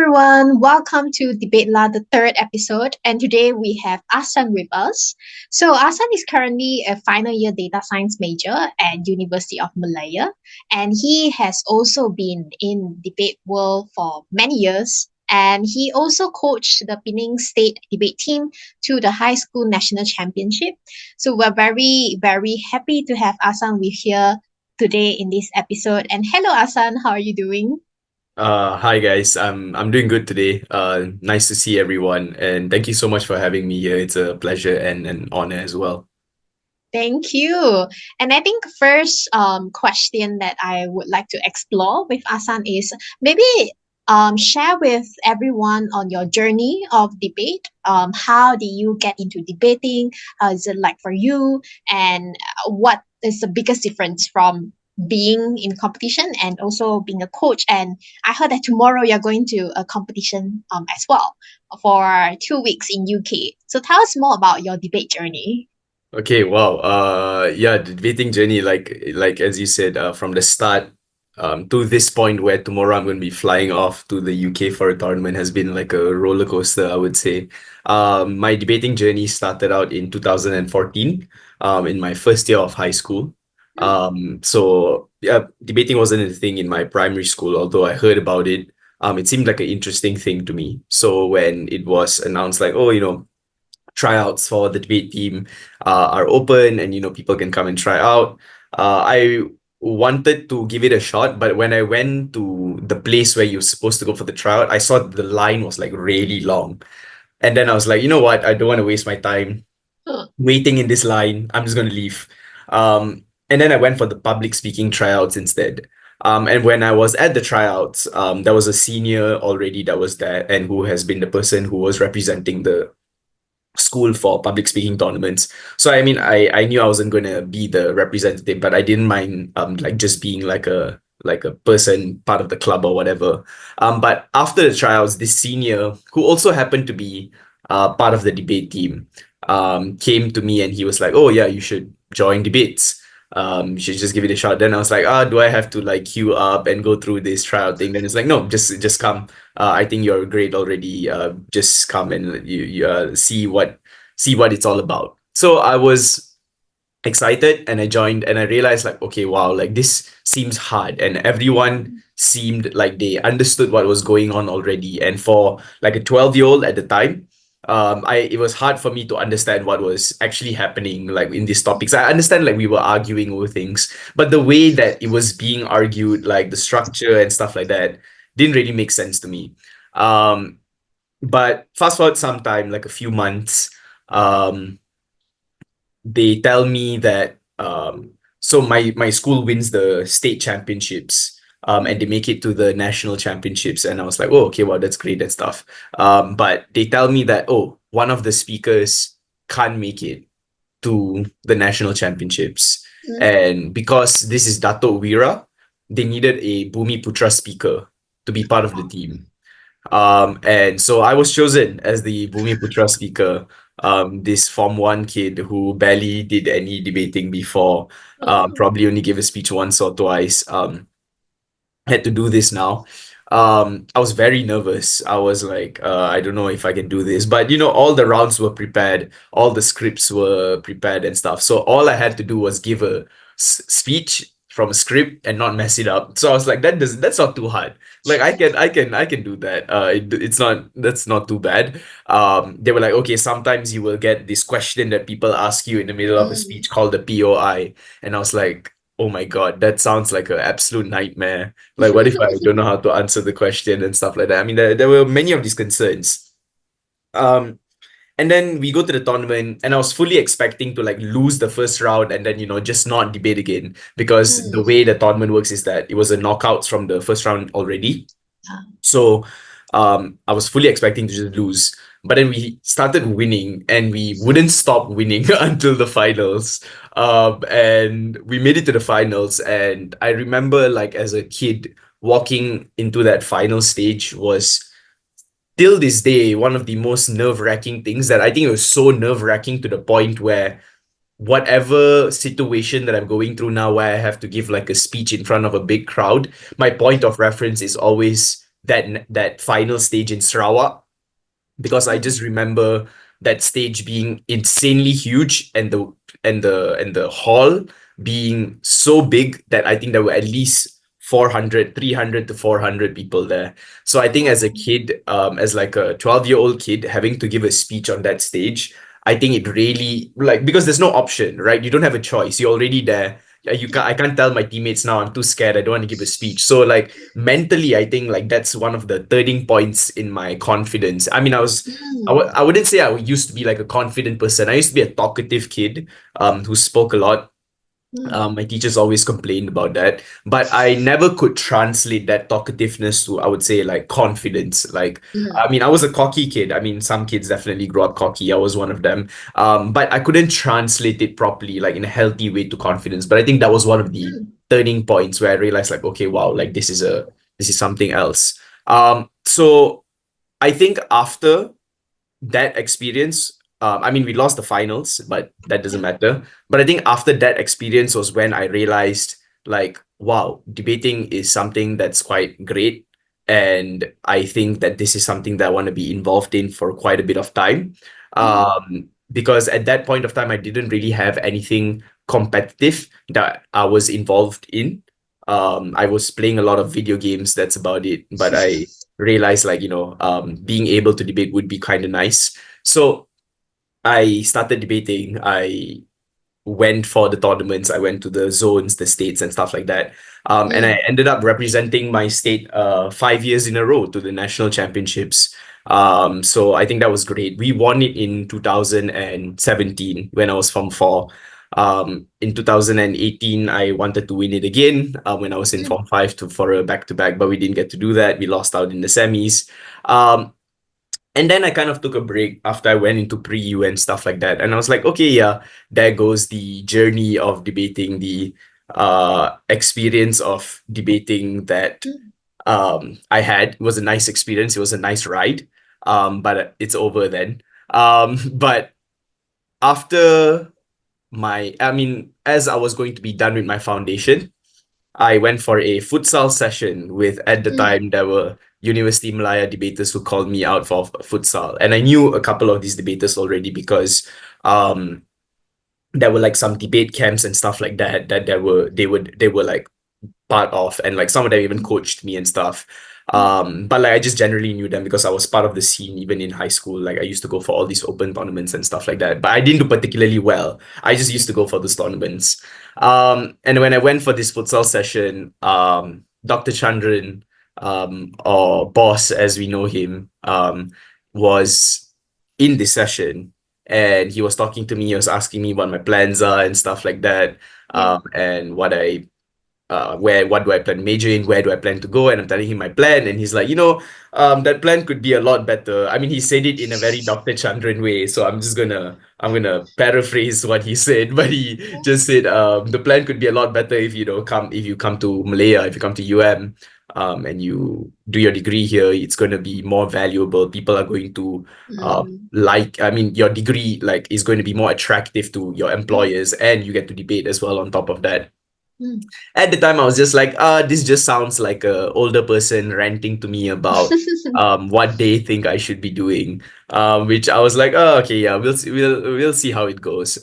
everyone, welcome to Debate La, the third episode. And today we have Ahsan with us. So Ahsan is currently a final year data science major at University of Malaya, and he has also been in debate world for many years. And he also coached the Penang State debate team to the high school national championship. So we're very happy to have Ahsan with here today in this episode. And hello Ahsan, how are you doing? Hi guys. I'm doing good today. Nice to see everyone, and thank you so much for having me here. It's a pleasure and an honor as well. Thank you. And I think first question that I would like to explore with Asan is maybe share with everyone on your journey of debate. How did you get into debating? How is it like for you? And what is the biggest difference from being in competition and also being a coach? And I heard that tomorrow you're going to a competition as well for 2 weeks in UK. So tell us more about your debate journey. Okay, wow. Yeah, the debating journey, like as you said, from the start, to this point where tomorrow I'm going to be flying off to the UK for a tournament has been like a roller coaster, I would say. My debating journey started out in 2014, in my first year of high school. So yeah, debating wasn't a thing in my primary school, although I heard about it. It seemed like an interesting thing to me. So when it was announced, like, oh, tryouts for the debate team are open, and people can come and try out. I wanted to give it a shot, but when I went to the place where you're supposed to go for the tryout, I saw the line was like really long. And then I was like, you know what? I don't want to waste my time waiting in this line. I'm just going to leave. And then I went for the public speaking tryouts instead. And when I was at the tryouts, there was a senior already that was there and who has been the person who was representing the school for public speaking tournaments. So I mean, I knew I wasn't going to be the representative, but I didn't mind like just being like a person part of the club or whatever. But after the trials, this senior who also happened to be part of the debate team came to me and he was like, "Oh yeah, you should join debates. You should just give it a shot." Then I was like, do I have to like queue up and go through this trial thing? Then it's like, no, just come. I think you're great already. Just come and you see what it's all about. So I was excited and I joined and I realized like, okay, wow, like this seems hard, and everyone seemed like they understood what was going on already. And for like a 12-year-old at the time, it was hard for me to understand what was actually happening like in these topics. I understand like we were arguing over things, but the way that it was being argued, like the structure and stuff like that, didn't really make sense to me. Um, but fast forward some time, like a few months, um, they tell me that so my school wins the state championships, and they make it to the national championships, and I was like, oh, okay, wow, that's great and stuff. But they tell me that, oh, one of the speakers can't make it to the national championships, and because this is Dato Wira, they needed a Bumi Putra speaker to be part of the team. And so I was chosen as the Bumi Putra speaker. This Form 1 kid who barely did any debating before, probably only gave a speech once or twice, had to do this now. I was very nervous. I was like, I don't know if I can do this. But all the rounds were prepared, all the scripts were prepared and stuff. So all I had to do was give a speech from a script and not mess it up. So I was like, that's not too hard. Like I can do that. That's not too bad. They were like, okay, sometimes you will get this question that people ask you in the middle of a speech called the POI. And I was like, oh my God, that sounds like an absolute nightmare. Like, what if I don't know how to answer the question and stuff like that? I mean, there were many of these concerns. Um, and then we go to the tournament, and I was fully expecting to like lose the first round and then, just not debate again. Because the way the tournament works is that it was a knockouts from the first round already. So I was fully expecting to just lose. But then we started winning and we wouldn't stop winning until the finals. And we made it to the finals. And I remember, like, as a kid, walking into that final stage was till this day one of the most nerve-wracking things. That I think it was so nerve-wracking to the point where whatever situation that I'm going through now, where I have to give like a speech in front of a big crowd, my point of reference is always that final stage in Sarawak, because I Mm, just remember that stage being insanely huge, and the hall being so big that I think there were at least 400, 300 to 400 people there. So I think as a wow. kid, as like a 12-year-old kid, having to give a speech on that stage, I think it really, like, because there's no option, right? You don't have a choice. You're already there. Yeah, I can't tell my teammates now, I'm too scared, I don't want to give a speech. So like mentally, I think like that's one of the turning points in my confidence. I mean, Mm, I wouldn't say I used to be like a confident person. I used to be a talkative kid, who spoke a lot. mm, My teachers always complained about that, but I never could translate that talkativeness to, I would say, like confidence. Like, mm, I mean, I was a cocky kid. I mean, some kids definitely grow up cocky. I was one of them. But I couldn't translate it properly, like in a healthy way, to confidence. But I think that was one of the mm, turning points where I realized, like, okay, wow, like this is something else. So I think after that experience, I mean, we lost the finals, but that doesn't yeah. matter. But I think after that experience was when I realized, like, wow, debating is something that's quite great. And I think that this is something that I want to be involved in for quite a bit of time. Mm, Because at that point of time, I didn't really have anything competitive that I was involved in. I was playing a lot of video games, that's about it. But I realized, like, being able to debate would be kind of nice. So I started debating. I went for the tournaments. I went to the zones, the states, and stuff like that. And I mm, ended up representing my state 5 years in a row to the national championships. So I think that was great. We won it in 2017 when I was Form 4. In 2018, I wanted to win it again when I was in mm, Form 5 for a back-to-back, but we didn't get to do that. We lost out in the semis. Um, and then I kind of took a break after I went into pre-U and stuff like that. And I was like, okay, yeah, there goes the journey of debating, the experience of debating that mm, I had. It was a nice experience. It was a nice ride. But it's over then. But after I mean, as I was going to be done with my foundation, I went for a futsal session with, at the mm, time, there were University Malaya debaters who called me out for futsal. And I knew a couple of these debaters already because um, there were like some debate camps and stuff like that they were like part of, and like some of them even mm, coached me and stuff. mm, But like I just generally knew them because I was part of the scene even in high school. Like I used to go for all these open tournaments and stuff like that. But I didn't do particularly well. I just used to go for those tournaments. And when I went for this futsal session, Dr. Chandran, or Boss as we know him, was in this session, and he was talking to me. He was asking me what my plans are and stuff like that, yeah. and what do I plan to major in, where do I plan to go, and I'm telling him my plan, and he's like, that plan could be a lot better. I mean, he said it in a very Dr. Chandran way, so I'm gonna paraphrase what he said, but he just said, the plan could be a lot better if you come to Malaya, if you come to UM, and you do your degree here. It's going to be more valuable. People are going to Mm, I mean, your degree like is going to be more attractive to your mm, employers, and you get to debate as well on top of that. mm. At the time, I was just like, this just sounds like a older person ranting to me about what they think I should be doing. Which I was like, oh, okay, yeah, we'll see how it goes.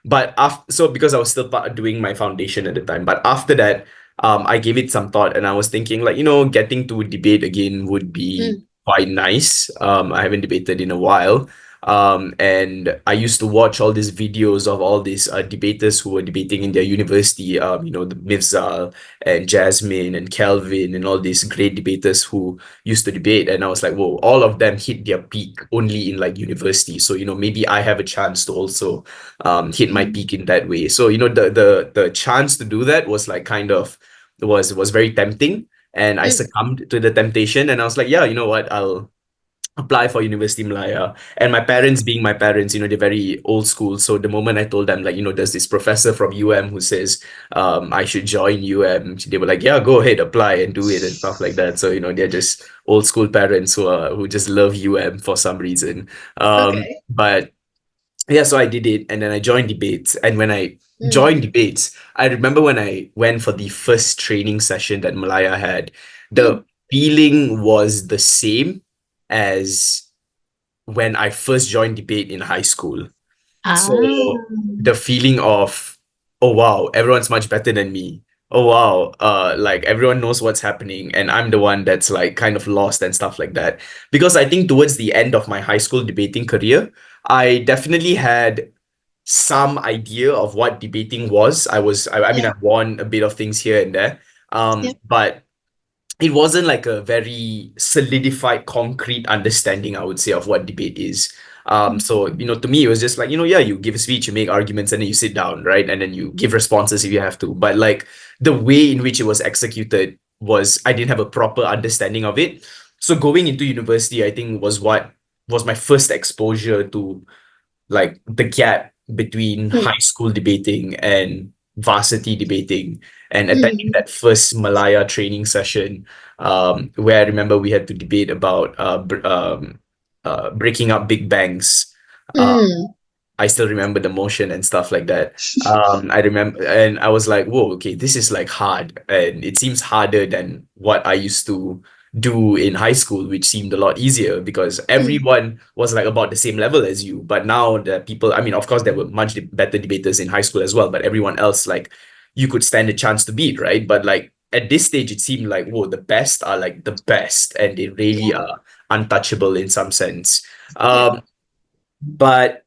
But after, so because I was still doing my foundation at the time, but after that, I gave it some thought, and I was thinking, like, getting to debate again would be Mm, quite nice. I haven't debated in a while. And I used to watch all these videos of all these debaters who were debating in their university, the Mifzal and Jasmine and Kelvin and all these great debaters who used to debate. And I was like, whoa, all of them hit their peak only in like university. So, maybe I have a chance to also hit my mm, peak in that way. So, the chance to do that was like kind of was very tempting. And I mm, succumbed to the temptation, and I was like, yeah, you know what, I'll apply for University Malaya. And my mm, parents, being my parents, they're very old school. So the moment I told them, like, there's this professor from UM who says I should join UM, they were like, yeah, go ahead, apply and do it and stuff like that. So, they're just old school parents who just love UM for some reason. okay. But yeah, so I did it, and then I joined debates. And when I Mm, joined debates, I remember when I went for the first training session that Malaya had. The mm, feeling was the same as when I first joined debate in high school. Ah, So the feeling of, oh wow, everyone's much better than me. Oh wow, like everyone knows what's happening, and I'm the one that's like kind of lost and stuff like that. Because I think towards the end of my high school debating career, I definitely had some idea of what debating was. I mean, yeah, I won a bit of things here and there. yeah. But it wasn't like a very solidified, concrete understanding, I would say, of what debate is. Mm, So, to me, it was just like, yeah, you give a speech, you make arguments, and then you sit down, right? And then you give responses if you have to. But like the way in which it was executed was, I didn't have a proper understanding of it. So going into university, I think was my first exposure to like the gap between mm, high school debating and varsity debating, and attending mm, that first Malaya training session, where I remember we had to debate about breaking up big banks. uh, mm, I still remember the motion and stuff like that. I remember, and I was like, whoa, okay, this is like hard. And it seems harder than what I used to do in high school, which seemed a lot easier because mm, everyone was like about the same level as you. But now the people, I mean, of course, there were much better debaters in high school as well, but everyone else, like, you could stand a chance to beat, right? But like at this stage, it seemed like, whoa, the best are like the best, and they really yeah, are untouchable in some sense. yeah. But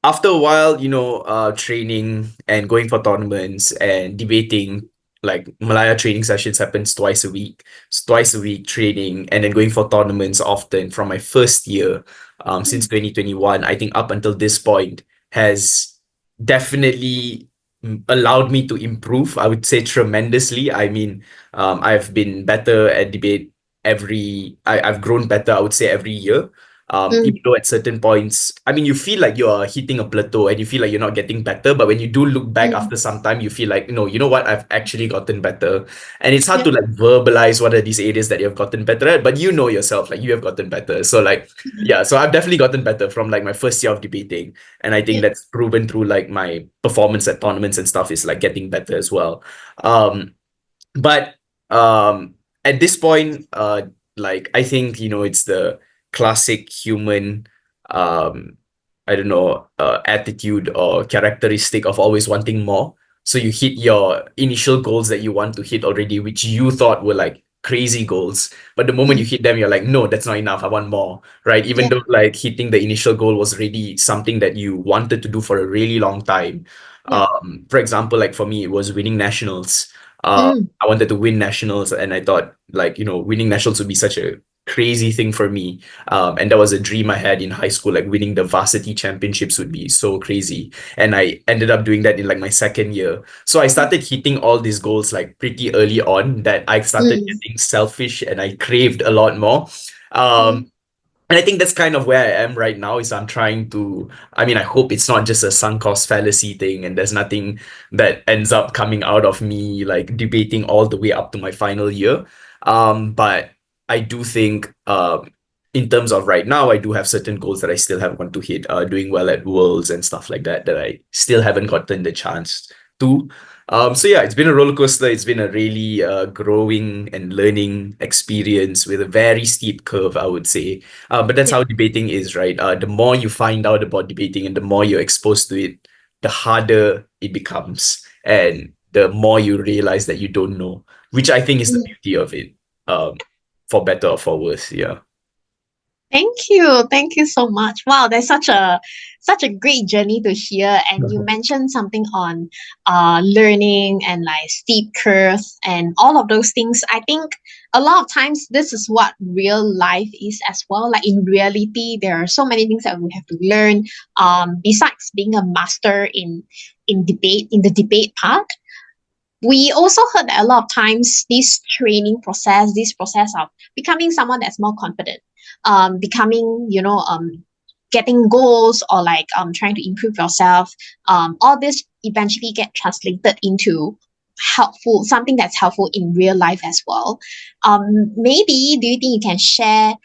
after a while, training and going for tournaments and debating, like Malaya training sessions happens twice a week. It's twice a week training and then going for tournaments often from my first year, since Mm, 2021, I think up until this point has definitely allowed me to improve, I would say tremendously. I mean, I've been better at debate I've grown better, I would say every year. Even mm, though at certain points, I mean, you feel like you're hitting a plateau and you feel like you're not getting better. But when you do look back mm, after some time, you feel like, no, you know what? I've actually gotten better. And it's hard yeah, to like verbalize what are these areas that you've gotten better at, but you know yourself, like you have gotten better. So like, yeah, so I've definitely gotten better from like my first year of debating. And I think yeah, that's proven through like my performance at tournaments and stuff is like getting better as well. Um, but at this point, like I think, it's the classic human, um, I don't know, attitude or characteristic of always wanting more. So you hit your initial goals that you want to hit already, which you thought were like crazy goals. But the moment you mm, hit them, you're like, no, that's not enough. I want more, right? Even yeah, though like hitting the initial goal was already something that you wanted to do for a really long time. yeah, For example, like for me, it was winning nationals. mm, I wanted to win nationals, and I thought like, winning nationals would be such a crazy thing for me. And that was a dream I had in high school, like winning the varsity championships would be so crazy. And I ended up doing that in like my second year. So I started hitting all these goals like pretty early on, that I started mm, getting selfish and I craved a lot more. mm, Um, and I think that's kind of where I am right now, is I'm trying to, I mean, I hope it's not just a sunk cost fallacy thing and there's nothing that ends up coming out of me like debating all the way up to my final year. But I do think, in terms of right now, I do have certain goals that I still have want to hit, doing well at Worlds and stuff like that, that I still haven't gotten the chance to. So yeah, it's been a roller coaster. It's been a really growing and learning experience with a very steep curve, I would say. But that's yeah. how debating is, right? The more you find out about debating and the more you're exposed to it, the harder it becomes, and the more you realize that you don't know, which I think is the Mm. beauty of it, for better or for worse. Yeah. Thank you. Thank you so much. Wow, that's such a great journey to hear. And you mentioned something on learning and like steep curves and all of those things. I think a lot of times this is what real life is as well. Like in reality, there are so many things that we have to learn. Besides being a master in the debate part, we also heard that a lot of times this process of becoming someone that's more confident, becoming, getting goals or like trying to improve yourself, all this eventually get translated into something that's helpful in real life as well. Maybe do you think you can share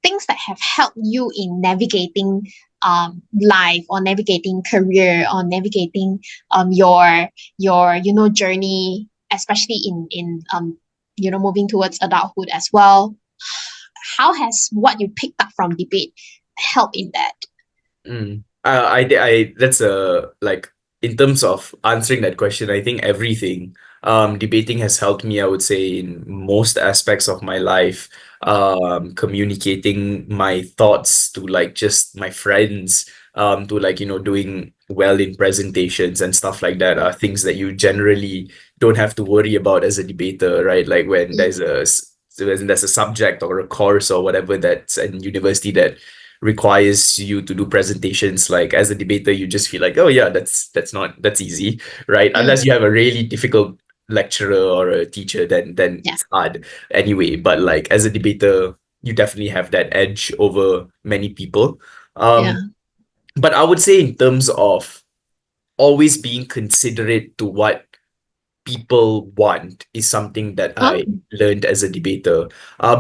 things that have helped you in navigating life or navigating career or navigating your journey, especially in moving towards adulthood as well. How has what you picked up from debate helped in that? That's like in terms of answering that question, I think everything. Debating has helped me, I would say, in most aspects of my life. Communicating my thoughts to like just my friends, to like, doing well in presentations and stuff like that are things that you generally don't have to worry about as a debater, right? Like when Mm, there's a subject or a course or whatever that's in university that requires you to do presentations, like as a debater you just feel like, oh yeah, that's easy, right? mm, Unless you have a really difficult lecturer or a teacher, then yeah, it's hard anyway. But like as a debater, you definitely have that edge over many people. yeah. But I would say in terms of always being considerate to what people want is something that I Oh, learned as a debater.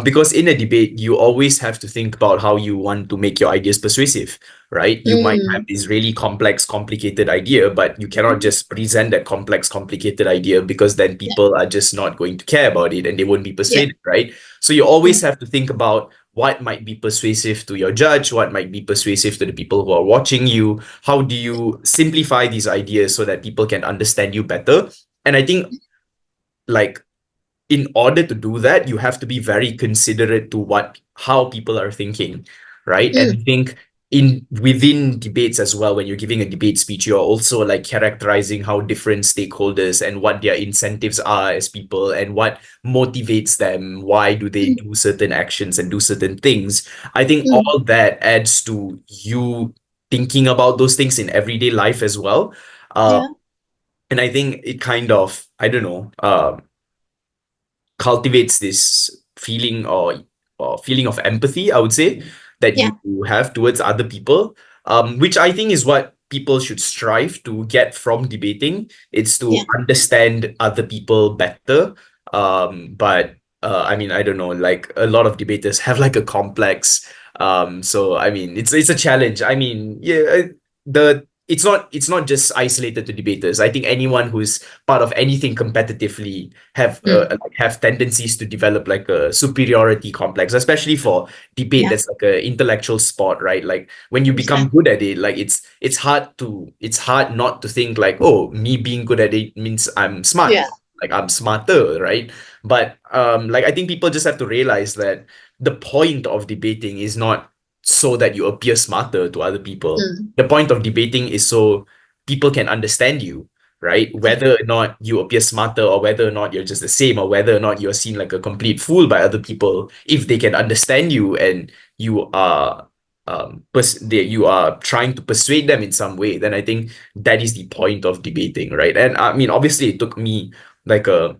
Because in a debate, you always have to think about how you want to make your ideas persuasive, right? You might have mm, this really complex, complicated idea, but you cannot mm, just present that complex, complicated idea because then yeah, people are just not going to care about it and they won't be yeah, persuaded, right? So you always have to think about what might be persuasive to your judge, what might be persuasive to the people who are watching you. How do you simplify these ideas so that people can understand you better? And I think like in order to do that, you have to be very considerate to how people are thinking, right? And mm, I think in within debates as well, when you're giving a debate speech, you're also like characterizing how different stakeholders and what their incentives are as people and what motivates them. Why do they mm, do certain actions and do certain things? I think mm, all that adds to you thinking about those things in everyday life as well. Uh, yeah, and I think it kind of, I don't know, cultivates this feeling or feeling of empathy, I would say, that you yeah, have towards other people, which I think is what people should strive to get from debating. It's yeah, to understand other people better. But I mean, I don't know, like a lot of debaters have like a complex. So I mean, it's a challenge. I mean, yeah, the it's not just isolated to debaters. I think anyone who's part of anything competitively mm, have tendencies to develop like a superiority complex, especially for debate yeah, that's like a intellectual sport, right? Like when you become exactly. good at it, like it's hard not to think like, oh, me being good at it means I'm smart, Yeah, like I'm smarter, right? But like I think people just have to realize that the point of debating is not so that you appear smarter to other people. mm, The point of debating is so people can understand you, right? yeah, Whether or not you appear smarter or whether or not you're just the same or whether or not you're seen like a complete fool by other people, if they can understand you and you are you are trying to persuade them in some way, then I think that is the point of debating, right? And I mean, obviously it took me like a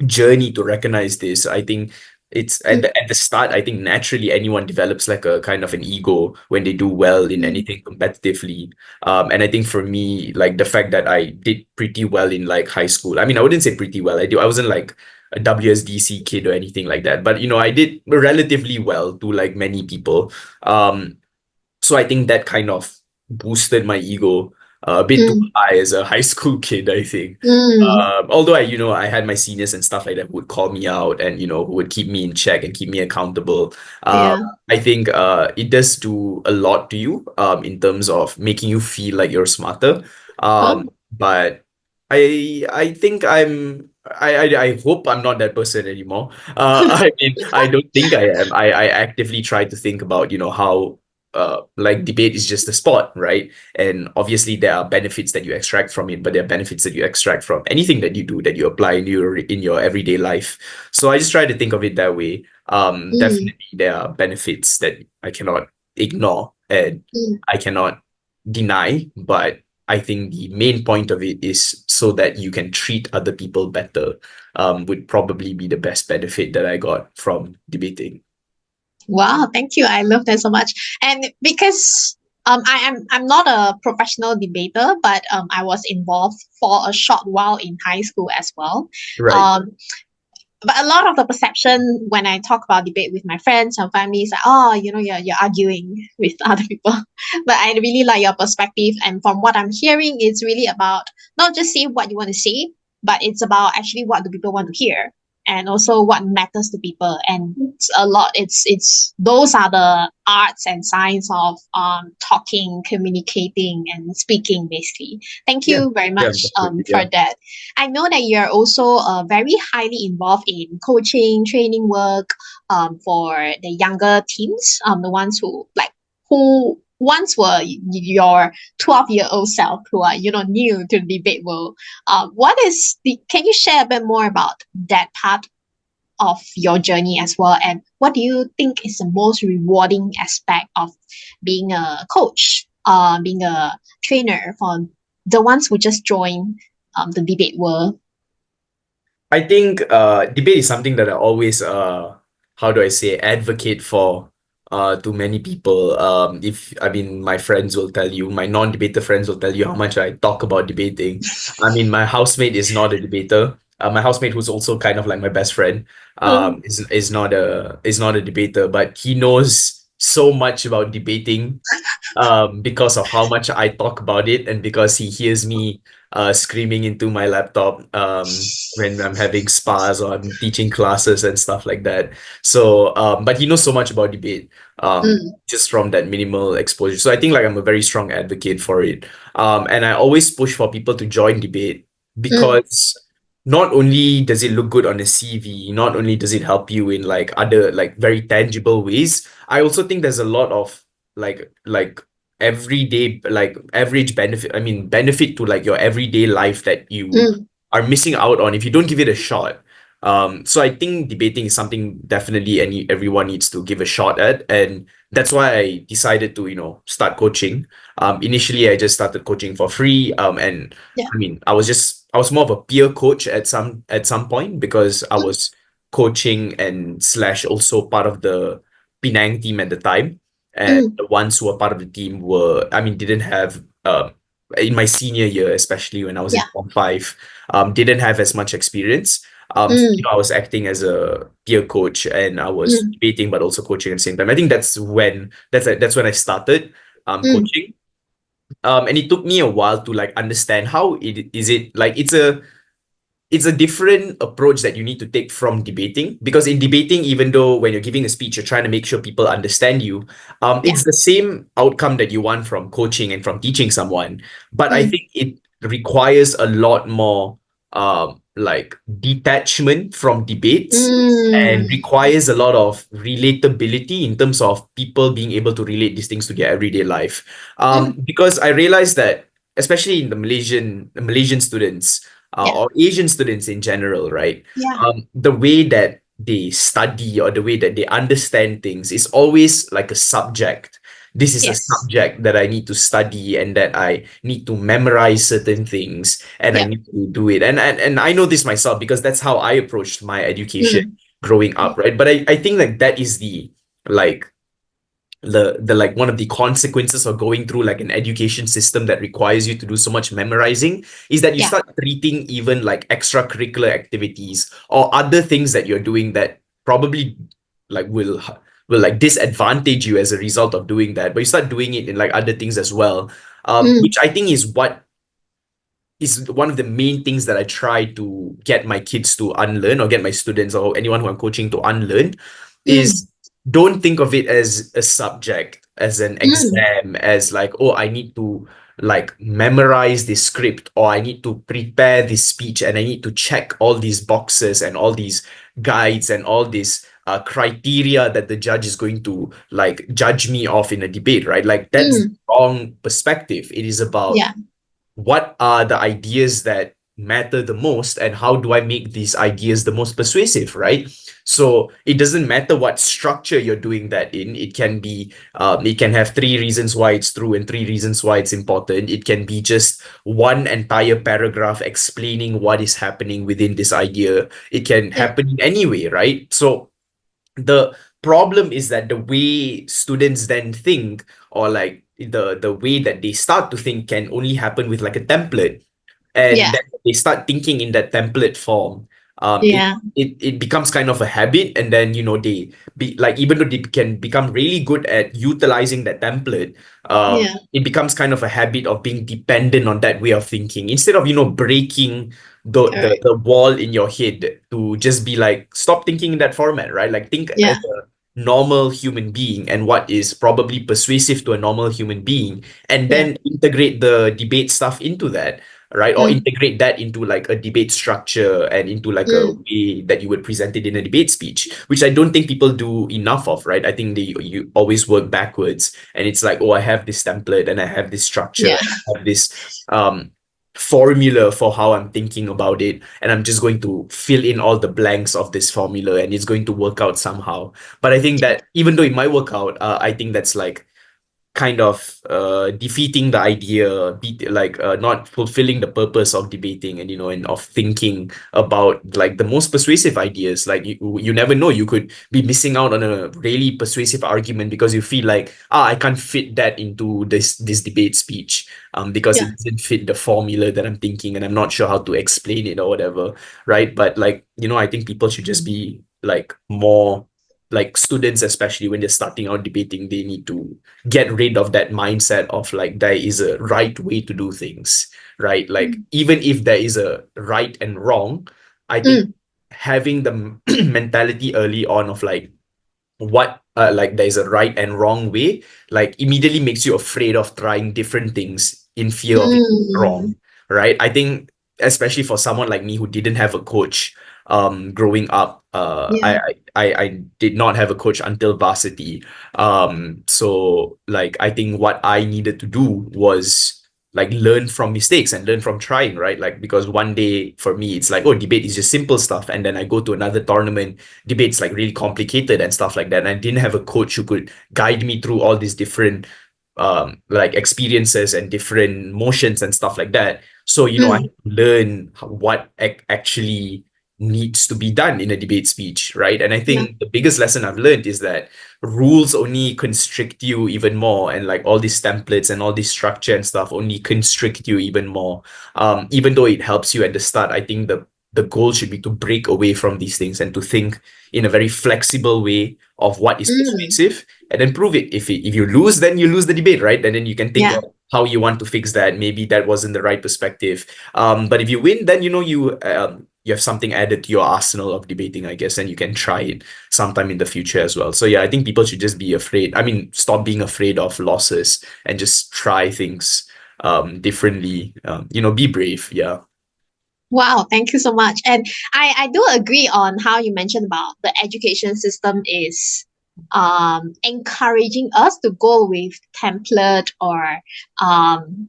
journey to recognize this. I think it's at mm, the start, I think naturally anyone develops like a kind of an ego when they do well in mm, anything competitively. And I think for me, like the fact that I did pretty well in like high school. I mean, I wouldn't say pretty well. I wasn't like a WSDC kid or anything like that. But I did relatively well to like many people. So I think that kind of boosted my ego a bit too mm, high as a high school kid, I think. mm, Although I had my seniors and stuff like that who would call me out and, who would keep me in check and keep me accountable. yeah, I think it does do a lot to you in terms of making you feel like you're smarter. oh, But I think I hope I'm not that person anymore. I mean, I don't think I am. I actively try to think about, how like debate is just a sport, right? And obviously there are benefits that you extract from it, but there are benefits that you extract from anything that you do that you apply in your everyday life. So I just try to think of it that way. mm, Definitely there are benefits that I cannot ignore and mm. I cannot deny, but I think the main point of it is so that you can treat other people better, would probably be the best benefit that I got from debating. Wow, thank you. I love that so much. And because I'm not a professional debater, but I was involved for a short while in high school as well. Right. Um, but a lot of the perception when I talk about debate with my friends and family is like, oh, you're arguing with other people. But I really like your perspective. And from what I'm hearing, it's really about not just say what you want to say, but it's about actually what do people want to hear. and also what matters to people. And it's a lot. It's those are the arts and science of talking, communicating, and speaking. Basically, thank Yeah, you very yeah, much definitely, for yeah. that. I know that you're also very highly involved in coaching, training work for the younger teens, the ones who who once were your 12-year-old self, who are new to the debate world. What is the can you share a bit more about that part of your journey as well, and what do you think is the most rewarding aspect of being a coach, being a trainer for the ones who just joined the debate world? I think debate is something that I always how do I say advocate for to many people. If I mean my friends will tell you, my non-debater friends will tell you how much I talk about debating. I mean my housemate is not a debater. My housemate, who's also kind of like my best friend, Mm, is not a debater, but he knows so much about debating because of how much I talk about it, and because he hears me screaming into my laptop when I'm having spas or I'm teaching classes and stuff like that. So, but he knows so much about debate mm, just from that minimal exposure. So I think like I'm a very strong advocate for it. And I always push for people to join debate mm, because not only does it look good on a CV, not only does it help you in like other like very tangible ways, I also think there's a lot of like everyday like average benefit, I mean benefit to like your everyday life that you mm, are missing out on if you don't give it a shot. So I think debating is something definitely everyone needs to give a shot at, and that's why I decided to start coaching. Initially I just started coaching for free, and yeah. I mean I was more of a peer coach at some point because I Mm, was coaching and slash also part of the Penang team at the time, and mm, the ones who were part of the team were, I mean, didn't have in my senior year, especially when I was in yeah. Form 5, didn't have as much experience. Mm, I was acting as a peer coach and I was mm, debating but also coaching at the same time. I think that's when I started mm, coaching. And it took me a while to like understand how it is it like it's a different approach that you need to take from debating, because in debating, even though when you're giving a speech you're trying to make sure people understand you, yeah. it's the same outcome that you want from coaching and from teaching someone, but I Mm, think it requires a lot more like detachment from debates, and mm, requires a lot of relatability in terms of people being able to relate these things to their everyday life, mm, because I realized that especially in the Malaysian students, yeah. or Asian students in general, right? Yeah. The way that they study or the way that they understand things is always like a subject. This is a Yes. subject that I need to study and that I need to memorize certain things and I Yep. need to do it. And I know this myself because that's how I approached my education Mm, growing yeah. up, right? But I think like that is like the like one of the consequences of going through like an education system that requires you to do so much memorizing is that you Yeah. start treating even like extracurricular activities or other things that you're doing that probably like will like disadvantage you as a result of doing that, but you start doing it in like other things as well, Mm, which I think is what is one of the main things that I try to get my kids to unlearn, or get my students or anyone who I'm coaching to unlearn, is mm, don't think of it as a subject, as an mm, exam, as like, oh, I need to like memorize this script, or I need to prepare this speech and I need to check all these boxes and all these guides and all these criteria that the judge is going to like judge me off in a debate, right? Like that's the mm, wrong perspective. It is about yeah. what are the ideas that matter the most and how do I make these ideas the most persuasive, right? So it doesn't matter what structure you're doing that in. It can be it can have three reasons why it's true and three reasons why it's important. It can be just one entire paragraph explaining what is happening within this idea. It can Yeah. happen in any way, right? So the problem is that the way students then think, or like the way that they start to think, can only happen with like a template, and Yeah. then they start thinking in that template form. it Yeah. it becomes kind of a habit, and then they be like, even though they can become really good at utilizing that template, Yeah. it becomes kind of a habit of being dependent on that way of thinking, instead of breaking Correct. the wall in your head to just be like, stop thinking in that format, right? Like, think as Yeah. a normal human being and what is probably persuasive to a normal human being, and Yeah. then integrate the debate stuff into that, right? Or Mm. integrate that into like a debate structure and into like a Mm. way that you would present it in a debate speech, which I don't think people do enough of, right? I think you always work backwards, and it's like, oh, I have this template and I have this structure, Yeah. and I have this formula for how I'm thinking about it, and I'm just going to fill in all the blanks of this formula, and it's going to work out somehow. But I think that even though it might work out, I think that's like kind of defeating the idea, like not fulfilling the purpose of debating, and and of thinking about like the most persuasive ideas. Like, you never know, you could be missing out on a really persuasive argument because you feel like, I can't fit that into this debate speech, because Yeah. it doesn't fit the formula that I'm thinking, and I'm not sure how to explain it or whatever, right? But like, I think people should just be like more, like students, especially when they're starting out debating, they need to get rid of that mindset of like there is a right way to do things, right? Like, Mm. even if there is a right and wrong, I think Mm. having the mentality early on of like, what like there's a right and wrong way, like immediately makes you afraid of trying different things in fear of it being Mm. wrong, right? I think especially for someone like me who didn't have a coach growing up, Yeah. I did not have a coach until varsity. So like, I think what I needed to do was like learn from mistakes and learn from trying, right? Like, because one day for me it's like, oh, debate is just simple stuff, and then I go to another tournament, debates like really complicated and stuff like that, and I didn't have a coach who could guide me through all these different like experiences and different motions and stuff like that. So I Mm. learn what actually needs to be done in a debate speech, right? And I Yeah. think the biggest lesson I've learned is that rules only constrict you even more, and like all these templates and all this structure and stuff only constrict you even more. Even though it helps you at the start, I think the goal should be to break away from these things and to think in a very flexible way of what is Mm. persuasive, and then prove it. If you lose, then you lose the debate, right? And then you can think Yeah. of how you want to fix that. Maybe that wasn't the right perspective. But if you win, then you have something added to your arsenal of debating, I guess, and you can try it sometime in the future as well. So yeah, I think people should just be afraid. I mean, stop being afraid of losses and just try things differently. Be brave. Yeah. Wow, thank you so much. And I do agree on how you mentioned about the education system is encouraging us to go with template or um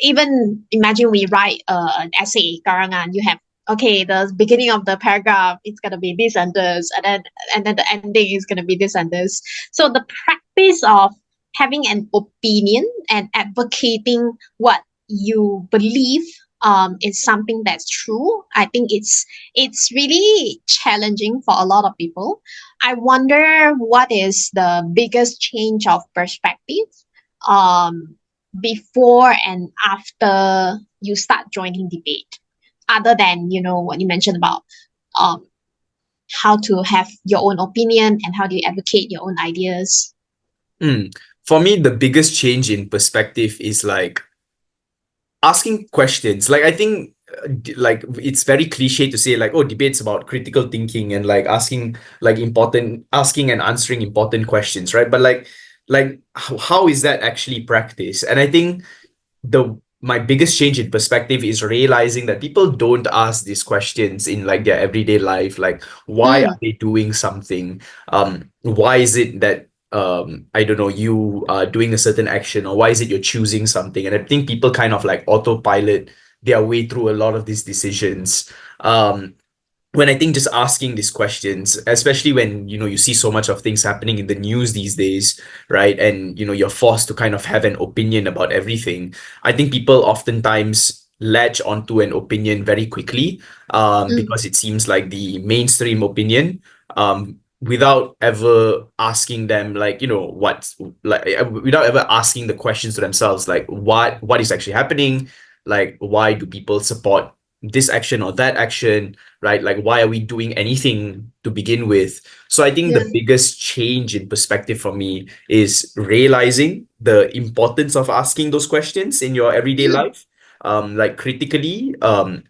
even imagine we write an essay, karangan, you have okay, the beginning of the paragraph it's gonna be this and this, and then the ending is gonna be this and this. So the practice of having an opinion and advocating what you believe is something that's true. I think it's really challenging for a lot of people. I wonder what is the biggest change of perspective um before and after you start joining debate, other than what you mentioned about um how to have your own opinion and how do you advocate your own ideas. For me, the biggest change in perspective is like asking questions. Like, I think like it's very cliche to say like, oh, debates about critical thinking and like asking and answering important questions, right? But like how is that actually practiced? And I think the my biggest change in perspective is realizing that people don't ask these questions in like their everyday life. Like, why Mm. are they doing something? Why is it that I don't know, you are doing a certain action, or why is it you're choosing something? And I think people kind of like autopilot their way through a lot of these decisions. When I think just asking these questions, especially when you see so much of things happening in the news these days, right? And you're forced to kind of have an opinion about everything. I think people oftentimes latch onto an opinion very quickly, Mm. because it seems like the mainstream opinion, without ever asking them like, what's like, without ever asking the questions to themselves, like what is actually happening, like why do people support this action or that action, right? Like, why are we doing anything to begin with? So I think Yeah. the biggest change in perspective for me is realizing the importance of asking those questions in your everyday Mm. life. Like critically,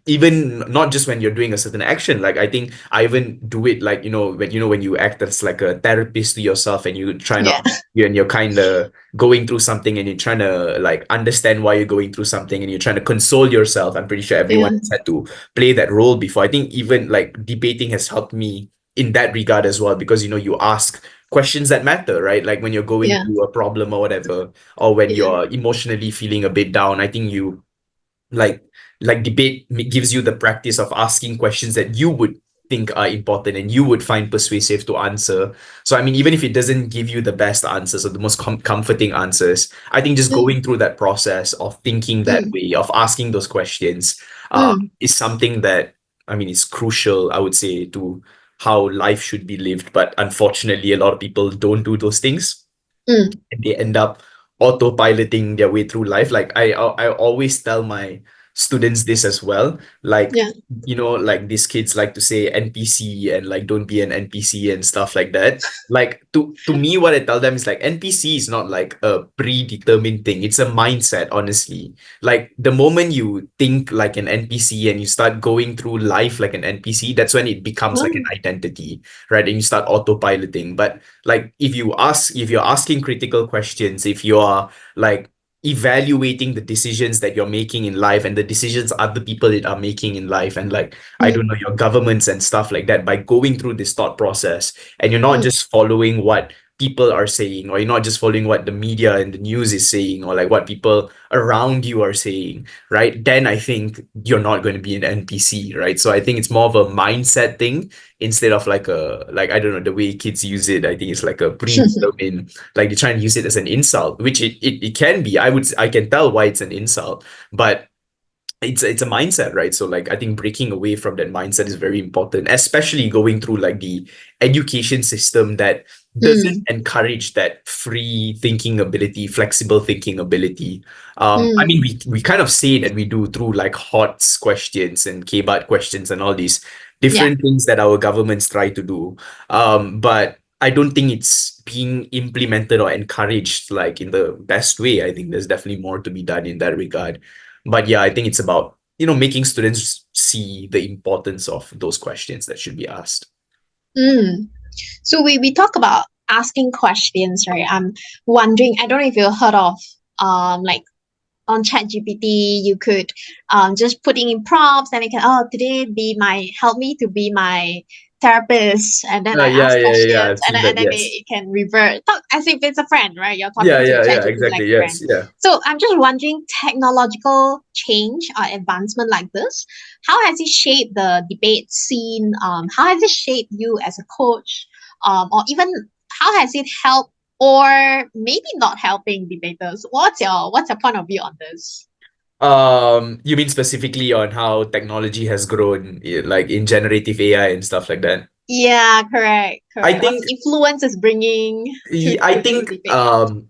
even not just when you're doing a certain action. Like I think I even do it like, when you act as like a therapist to yourself and you try Yeah. not you're kind of going through something and you're trying to like understand why you're going through something and you're trying to console yourself. I'm pretty sure everyone Yeah. has had to play that role before. I think even like debating has helped me in that regard as well, because you ask questions that matter, right? Like when you're going Yeah. through a problem or whatever, or when Yeah. you're emotionally feeling a bit down. I think you like debate gives you the practice of asking questions that you would think are important and you would find persuasive to answer. So I mean, even if it doesn't give you the best answers or the most comforting answers, I think just Mm. going through that process of thinking that Mm. way, of asking those questions, Mm. is something that, I mean, is crucial, I would say, to how life should be lived. But unfortunately, a lot of people don't do those things Mm. and they end up autopiloting their way through life. Like I always tell my students this as well. Like, Yeah. like these kids like to say NPC and like don't be an NPC and stuff like that. Like to me, what I tell them is like NPC is not like a predetermined thing. It's a mindset, honestly. Like the moment you think like an NPC and you start going through life like an NPC, that's when it becomes like an Oh. identity, right? And you start autopiloting. But like if you're asking critical questions, if you are like evaluating the decisions that you're making in life and the decisions other people are making in life, and like I don't Mm. know, your governments and stuff like that, by going through this thought process, and you're not Mm. just following what people are saying, or you're not just following what the media and the news is saying, or like what people around you are saying, right? Then I think you're not going to be an NPC, right? So I think it's more of a mindset thing instead of like a, like I don't know, the way kids use it. I think it's like a predetermined, like they try and use it as an insult, which it can be. I can tell why it's an insult, but it's a mindset, right? So like I think breaking away from that mindset is very important, especially going through like the education system that doesn't Mm. encourage that free thinking ability, flexible thinking ability. I Mm. mean, we kind of say that we do through like HOTS questions and KBAT questions and all these Yeah. different things that our governments try to do. But I don't think it's being implemented or encouraged like in the best way. I think there's definitely more to be done in that regard. But yeah, I think it's about, making students see the importance of those questions that should be asked. Mm. So we talk about asking questions, right? I'm wondering, I don't know if you heard of like on ChatGPT, you could just putting in prompts and it can, oh, today be my, help me to be my therapist. And then I Yeah, ask yeah, yeah, yeah. questions I've seen and that. then Yes. it can revert, talk as if it's a friend, right? You're Yeah, talking to yeah, yeah. ChatGPT like Exactly. a friend. Yes. Yeah. So I'm just wondering, technological change or advancement like this, how has it shaped the debate scene? How has it shaped you as a coach? Or even how has it helped or maybe not helping debaters? What's your point of view on this? You mean specifically on how technology has grown, like in generative AI and stuff like that? Yeah, correct, I correct. What think, influence is bringing to I to think, debate?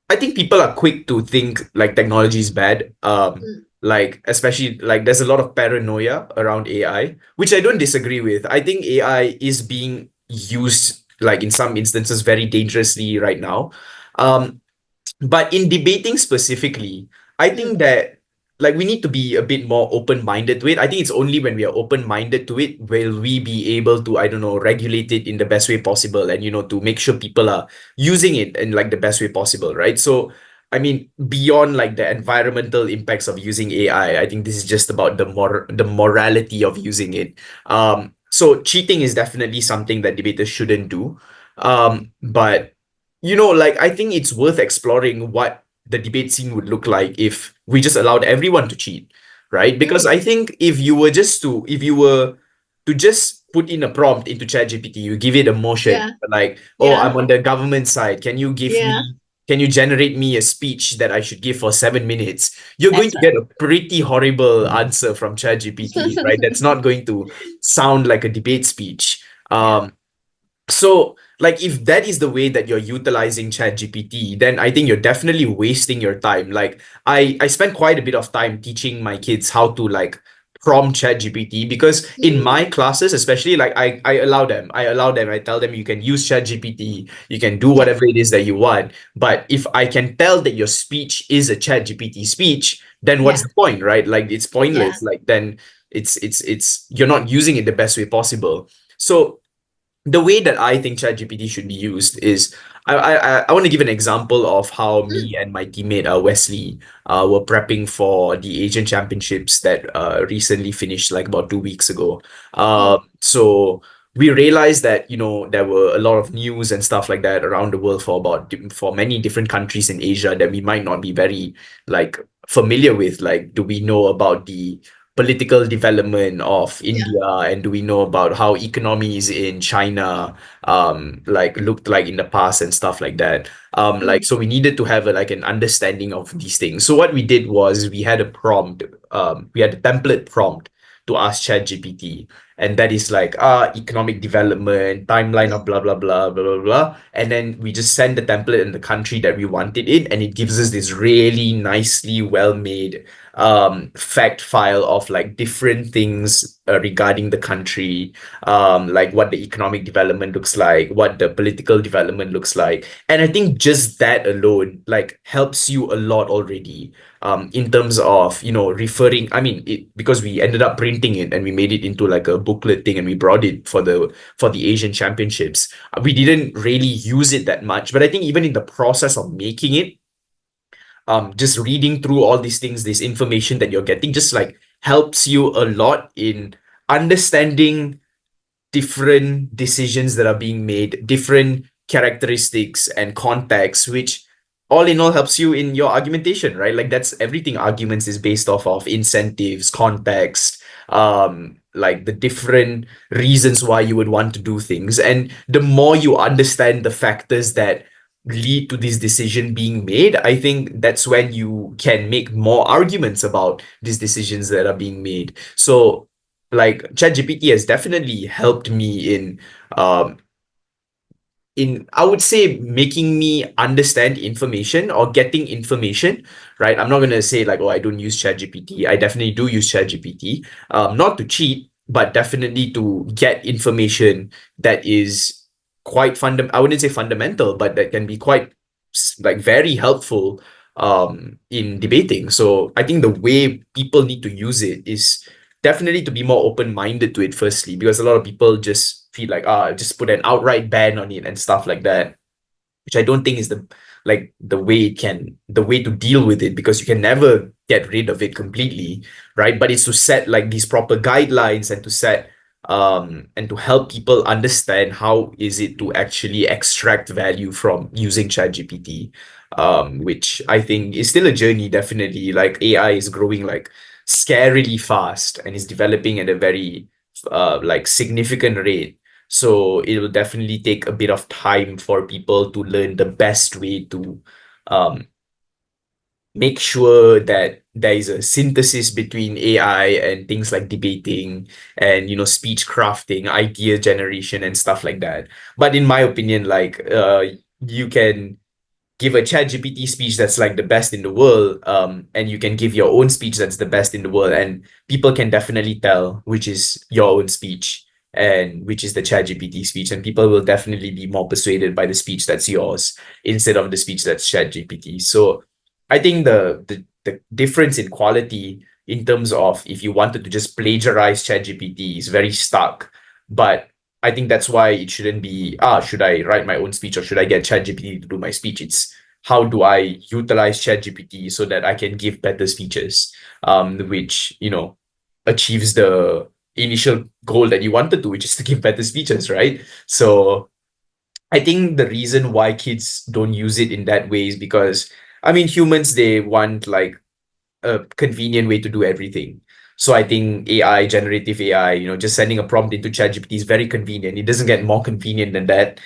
I think people are quick to think like technology is bad. Mm. Like especially like there's a lot of paranoia around AI, which I don't disagree with. I think AI is being used like in some instances very dangerously right now. Um, but in debating specifically, I think Mm. that like we need to be a bit more open-minded to it. I think it's only when we are open-minded to it will we be able to, I don't know, regulate it in the best way possible, and to make sure people are using it in like the best way possible, right? So I mean, beyond like the environmental impacts of using AI, I think this is just about the morality of using it. So cheating is definitely something that debaters shouldn't do. But like I think it's worth exploring what the debate scene would look like if we just allowed everyone to cheat, right? Because Mm. I think if you were to just put in a prompt into ChatGPT, you give it a motion Yeah, like, oh, yeah, I'm on the government side. yeah. Can you generate me a speech that I should give for 7 minutes? You're going That's to get right. a pretty horrible answer from ChatGPT, right? That's not going to sound like a debate speech. Yeah. So, like, if that is the way that you're utilizing ChatGPT, then I think you're definitely wasting your time. Like, I spend quite a bit of time teaching my kids how to like prompt ChatGPT, because in my Mm. classes, especially, like I allow them, I tell them you can use ChatGPT, you can do Yeah. whatever it is that you want. But if I can tell that your speech is a ChatGPT speech, then what's Yeah. the point, right? Like it's Yeah. pointless. Like then it's you're not using it the best way possible. So the way that I think ChatGPT should be used is I want to give an example of how Mm. me and my teammate Wesley were prepping for the Asian Championships that recently finished like about 2 weeks ago. Mm. So we realized that there were a lot of news and stuff like that around the world for many different countries in Asia that we might not be very like familiar with. Like, do we know about the political development of Yeah. India, and do we know about how economies in China like looked like in the past and stuff like that. Like, Mm. so we needed to have like an understanding of these things. So what we did was we had a template prompt to ask ChatGPT, and that is like economic development timeline Mm. of blah blah blah blah blah blah, and then we just send the template in the country that we want it in, and it gives us this really nicely well made fact file of like different things regarding the country, like what the economic development looks like, what the political development looks like. And I think just that alone like helps you a lot already, in terms of referring. I mean, because we ended up printing it and we made it into like a booklet thing, and we brought it for the Asian Championships. We didn't really use it that much, but I think even in the process of making it, just reading through all these things, this information that you're getting just like helps you a lot in understanding different decisions that are being made, different characteristics and contexts, which all in all helps you in your argumentation, right? Like that's everything. Arguments is based off of incentives, context, like the different reasons why you would want to do things. And the more you understand the factors that lead to this decision being made, I think that's when you can make more arguments about these decisions that are being made. So like ChatGPT has definitely helped me um in I would say making me understand information or getting information, right? I'm not gonna say like, oh, I don't use ChatGPT. I definitely do use ChatGPT, not to cheat, but definitely to get information that is I wouldn't say fundamental, but that can be quite like very helpful in debating. So I think the way people need to use it is definitely to be more open-minded to it, firstly, because a lot of people just feel like just put an outright ban on it and stuff like that, which I don't think is the way to deal with it, because you can never get rid of it completely, right? But it's to set like these proper guidelines, and to set and to help people understand how is it to actually extract value from using ChatGPT, which I think is still a journey. Definitely, like AI is growing like scarily fast and is developing at a very like significant rate. So it will definitely take a bit of time for people to learn the best way to um, make sure that there is a synthesis between AI and things like debating and speech crafting, idea generation, and stuff like that. But in my opinion, like you can give a chat GPT speech that's like the best in the world, and you can give your own speech that's the best in the world, and people can definitely tell which is your own speech and which is the chat GPT speech, and people will definitely be more persuaded by the speech that's yours instead of the speech that's chat GPT. So I think the difference in quality in terms of if you wanted to just plagiarize chat GPT is very stark. But I think that's why it shouldn't be, should I write my own speech or should I get ChatGPT to do my speech? It's how do I utilize ChatGPT so that I can give better speeches, which, achieves the initial goal that you wanted to, which is to give better speeches, right? So I think the reason why kids don't use it in that way is because, I mean, humans, they want like a convenient way to do everything. So I think generative AI, just sending a prompt into ChatGPT is very convenient. It doesn't get more convenient than that.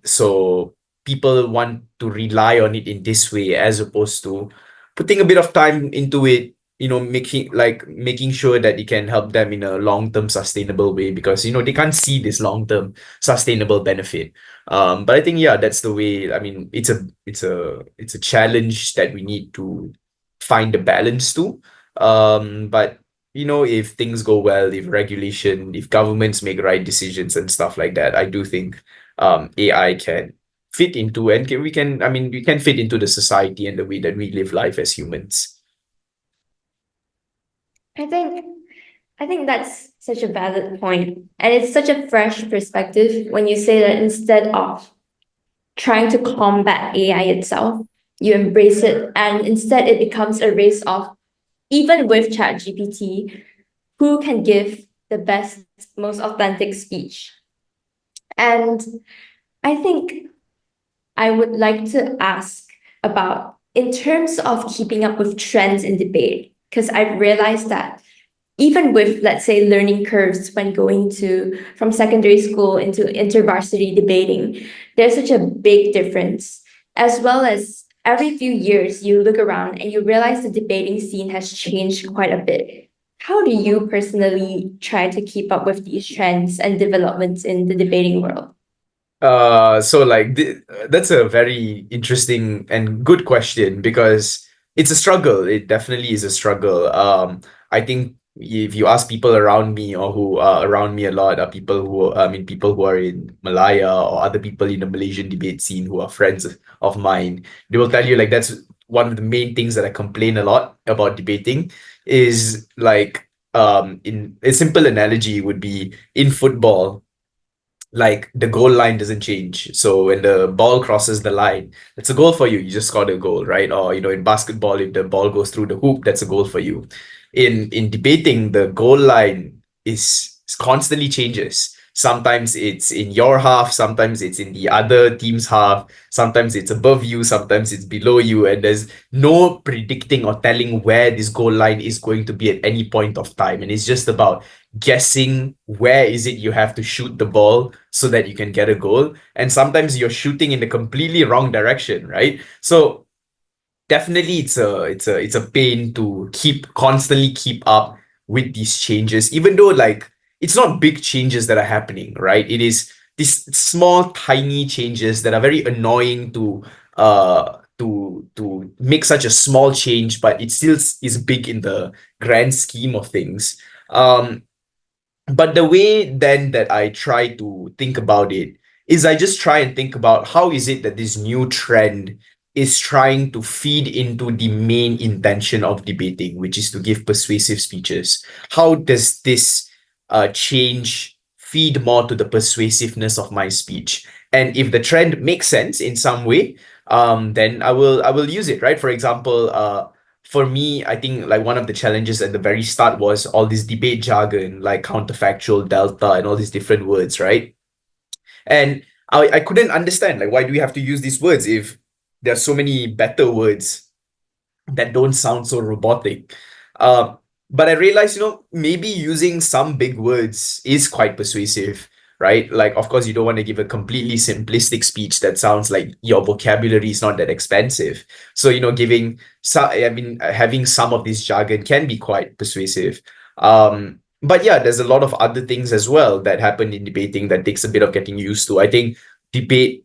So people want to rely on it in this way as opposed to putting a bit of time into it, making sure that it can help them in a long-term sustainable way, because they can't see this long-term sustainable benefit. But I think, yeah, that's the way. I mean, it's a challenge that we need to find a balance to. But if things go well, if governments make right decisions and stuff like that, I do think AI can fit into and we can fit into the society and the way that we live life as humans. I think I think that's such a valid point. And it's such a fresh perspective when you say that instead of trying to combat AI itself, you embrace it, and instead it becomes a race of, even with ChatGPT, who can give the best, most authentic speech. And I think I would like to ask about, in terms of keeping up with trends in debate, because I've realized that even with, let's say, learning curves when going to from secondary school into intervarsity debating, there's such a big difference. As well as every few years, you look around and you realize the debating scene has changed quite a bit. How do you personally try to keep up with these trends and developments in the debating world? So like that's a very interesting and good question because it's a struggle. It definitely is a struggle. I think if you ask people around me or who are around me a lot are people who are in Malaya or other people in the Malaysian debate scene who are friends of mine, they will tell you like that's one of the main things that I complain a lot about debating is like in a simple analogy would be in football like the goal line doesn't change. So when the ball crosses the line, it's a goal for you. You just scored a goal, right? Or in basketball, if the ball goes through the hoop, that's a goal for you. In debating, the goal line is constantly changes. Sometimes it's in your half, sometimes it's in the other team's half, sometimes it's above you, sometimes it's below you, and there's no predicting or telling where this goal line is going to be at any point of time. And it's just about guessing where is it you have to shoot the ball so that you can get a goal, and sometimes you're shooting in the completely wrong direction, right? So definitely it's a pain to constantly keep up with these changes, even though like it's not big changes that are happening, right? It is these small tiny changes that are very annoying to make such a small change, but it still is big in the grand scheme of things. But the way then that I try to think about it is I just try and think about how is it that this new trend is trying to feed into the main intention of debating, which is to give persuasive speeches. How does this change feed more to the persuasiveness of my speech? And if the trend makes sense in some way, then I will use it, right? For example, for me, I think like one of the challenges at the very start was all this debate jargon, like counterfactual, delta, and all these different words, right? And I couldn't understand like why do we have to use these words if there are so many better words that don't sound so robotic. Uh, but I realized, maybe using some big words is quite persuasive, right? Like, of course, you don't want to give a completely simplistic speech that sounds like your vocabulary is not that expensive. So, giving some, I mean, having some of this jargon can be quite persuasive. But yeah, there's a lot of other things as well that happen in debating that takes a bit of getting used to. I think debate,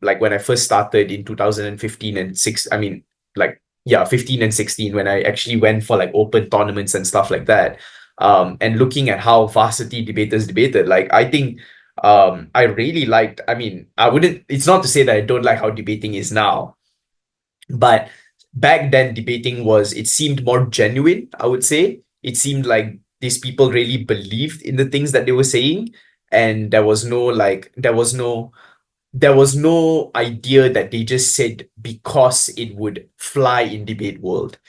like when I first started in 2015 and six, I mean, like yeah, 15 and 16 when I actually went for like open tournaments and stuff like that. And looking at how varsity debaters debated, like I think I really liked, I mean, I wouldn't, it's not to say that I don't like how debating is now, but back then debating it seemed more genuine, I would say. It seemed like these people really believed in the things that they were saying. And there was no idea that they just said because it would fly in debate world,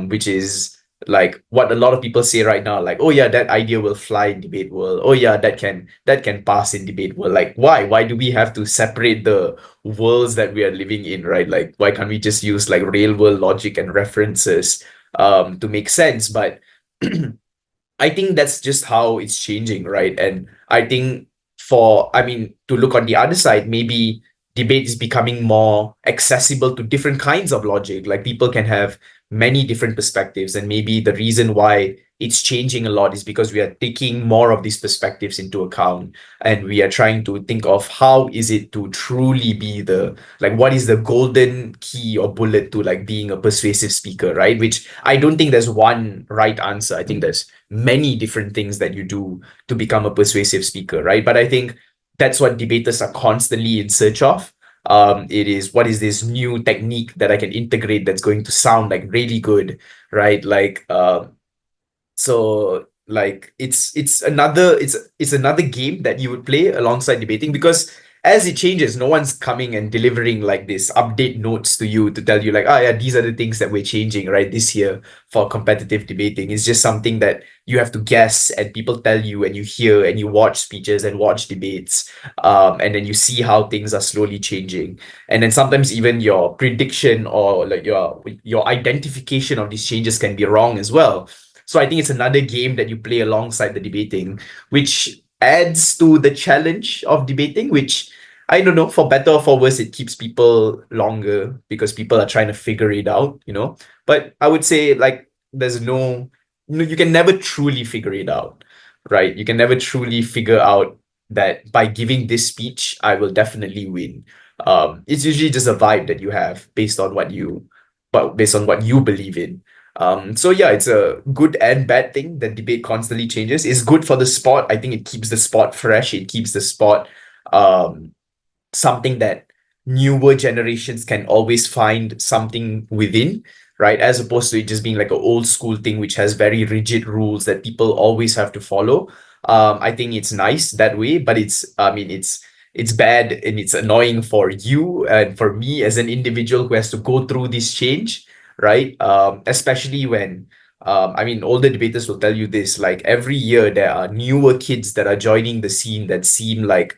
which is like what a lot of people say right now, like, oh yeah, that idea will fly in debate world, oh yeah, that can pass in debate world. Like why do we have to separate the worlds that we are living in, right? Like why can't we just use like real world logic and references to make sense? But I think that's just how it's changing, right? And I think to look on the other side, maybe debate is becoming more accessible to different kinds of logic. Like people can have many different perspectives. And maybe the reason why it's changing a lot is because we are taking more of these perspectives into account, and we are trying to think of how is it to truly be what is the golden key or bullet to like being a persuasive speaker, right? Which I don't think there's one right answer. I think there's many different things that you do to become a persuasive speaker, right? But I think that's what debaters are constantly in search of. It is, what is this new technique that I can integrate that's going to sound like really good, right? So like it's another game that you would play alongside debating, because as it changes, no one's coming and delivering like this update notes to you to tell you like, yeah, these are the things that we're changing right this year for competitive debating. It's just something that you have to guess, and people tell you, and you hear, and you watch speeches and watch debates, and then you see how things are slowly changing. And then sometimes even your prediction or like your identification of these changes can be wrong as well. So I think it's another game that you play alongside the debating, which adds to the challenge of debating, which I don't know, for better or for worse, it keeps people longer because people are trying to figure it out, you know. But I would say like there's you can never truly figure it out, right? You can never truly figure out that by giving this speech, I will definitely win. It's usually just a vibe that you have based on what you believe in. So yeah, it's a good and bad thing that debate constantly changes. It's good for the sport. I think it keeps the sport fresh. It keeps the sport something that newer generations can always find something within, right? As opposed to it just being like an old school thing, which has very rigid rules that people always have to follow. I think it's nice that way, but it's bad and it's annoying for you and for me as an individual who has to go through this change, right? Especially when older debaters will tell you this, like every year there are newer kids that are joining the scene that seem like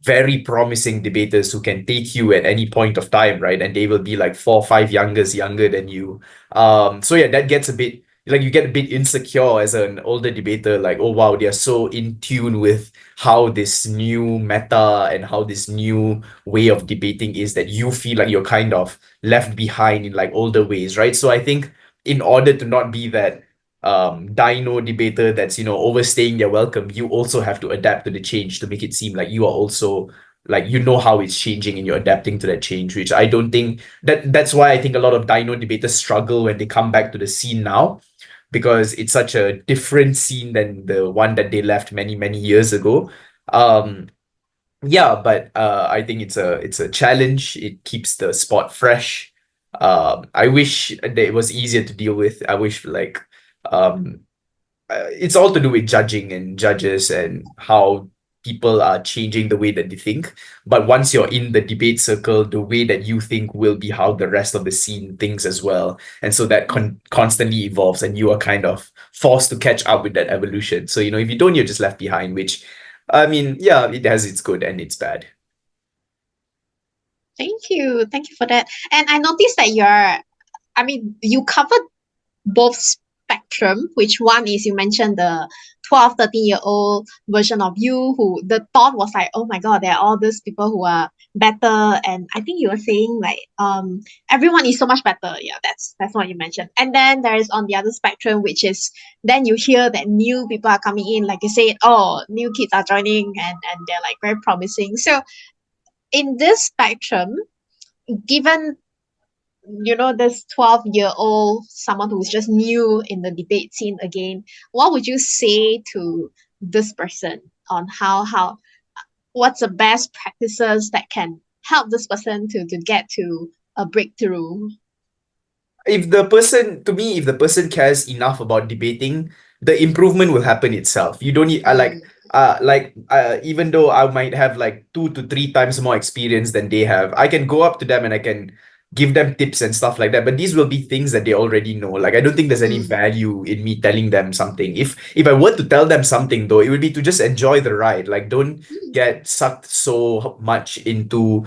very promising debaters who can take you at any point of time, right? And they will be like 4 or 5 years younger than you. So yeah, that gets a bit like you get a bit insecure as an older debater, like, oh wow, they are so in tune with how this new meta and how this new way of debating is, that you feel like you're kind of left behind in like older ways, right? So I think in order to not be that dino debater that's overstaying their welcome, you also have to adapt to the change to make it seem like you are also like how it's changing and you're adapting to that change, which I don't think that's why I think a lot of dino debaters struggle when they come back to the scene now, because it's such a different scene than the one that they left many many years ago. Yeah, but I think it's a challenge. It keeps the sport fresh. I wish that it was easier to deal with. I wish um it's all to do with judging and judges and how people are changing the way that they think. But once you're in the debate circle, the way that you think will be how the rest of the scene thinks as well. And so that constantly evolves, and you are kind of forced to catch up with that evolution. So, if you don't, you're just left behind, which, yeah, it has its good and its bad. Thank you. Thank you for that. And I noticed that you covered both spectrum, which one is you mentioned the 12, 13-year-old version of you who the thought was like, oh my God, there are all these people who are better. And I think you were saying like everyone is so much better. Yeah, that's what you mentioned. And then there is on the other spectrum, which is then you hear that new people are coming in, like you said, oh, new kids are joining and they're like very promising. So in this spectrum, given this 12-year-old, someone who's just new in the debate scene again, what would you say to this person on how what's the best practices that can help this person to get to a breakthrough? If the person cares enough about debating, the improvement will happen itself. You don't need even though I might have like 2 to 3 times more experience than they have, I can go up to them and I can give them tips and stuff like that. But these will be things that they already know. Like I don't think there's any value in me telling them something. If I were to tell them something though, it would be to just enjoy the ride. Like don't get sucked so much into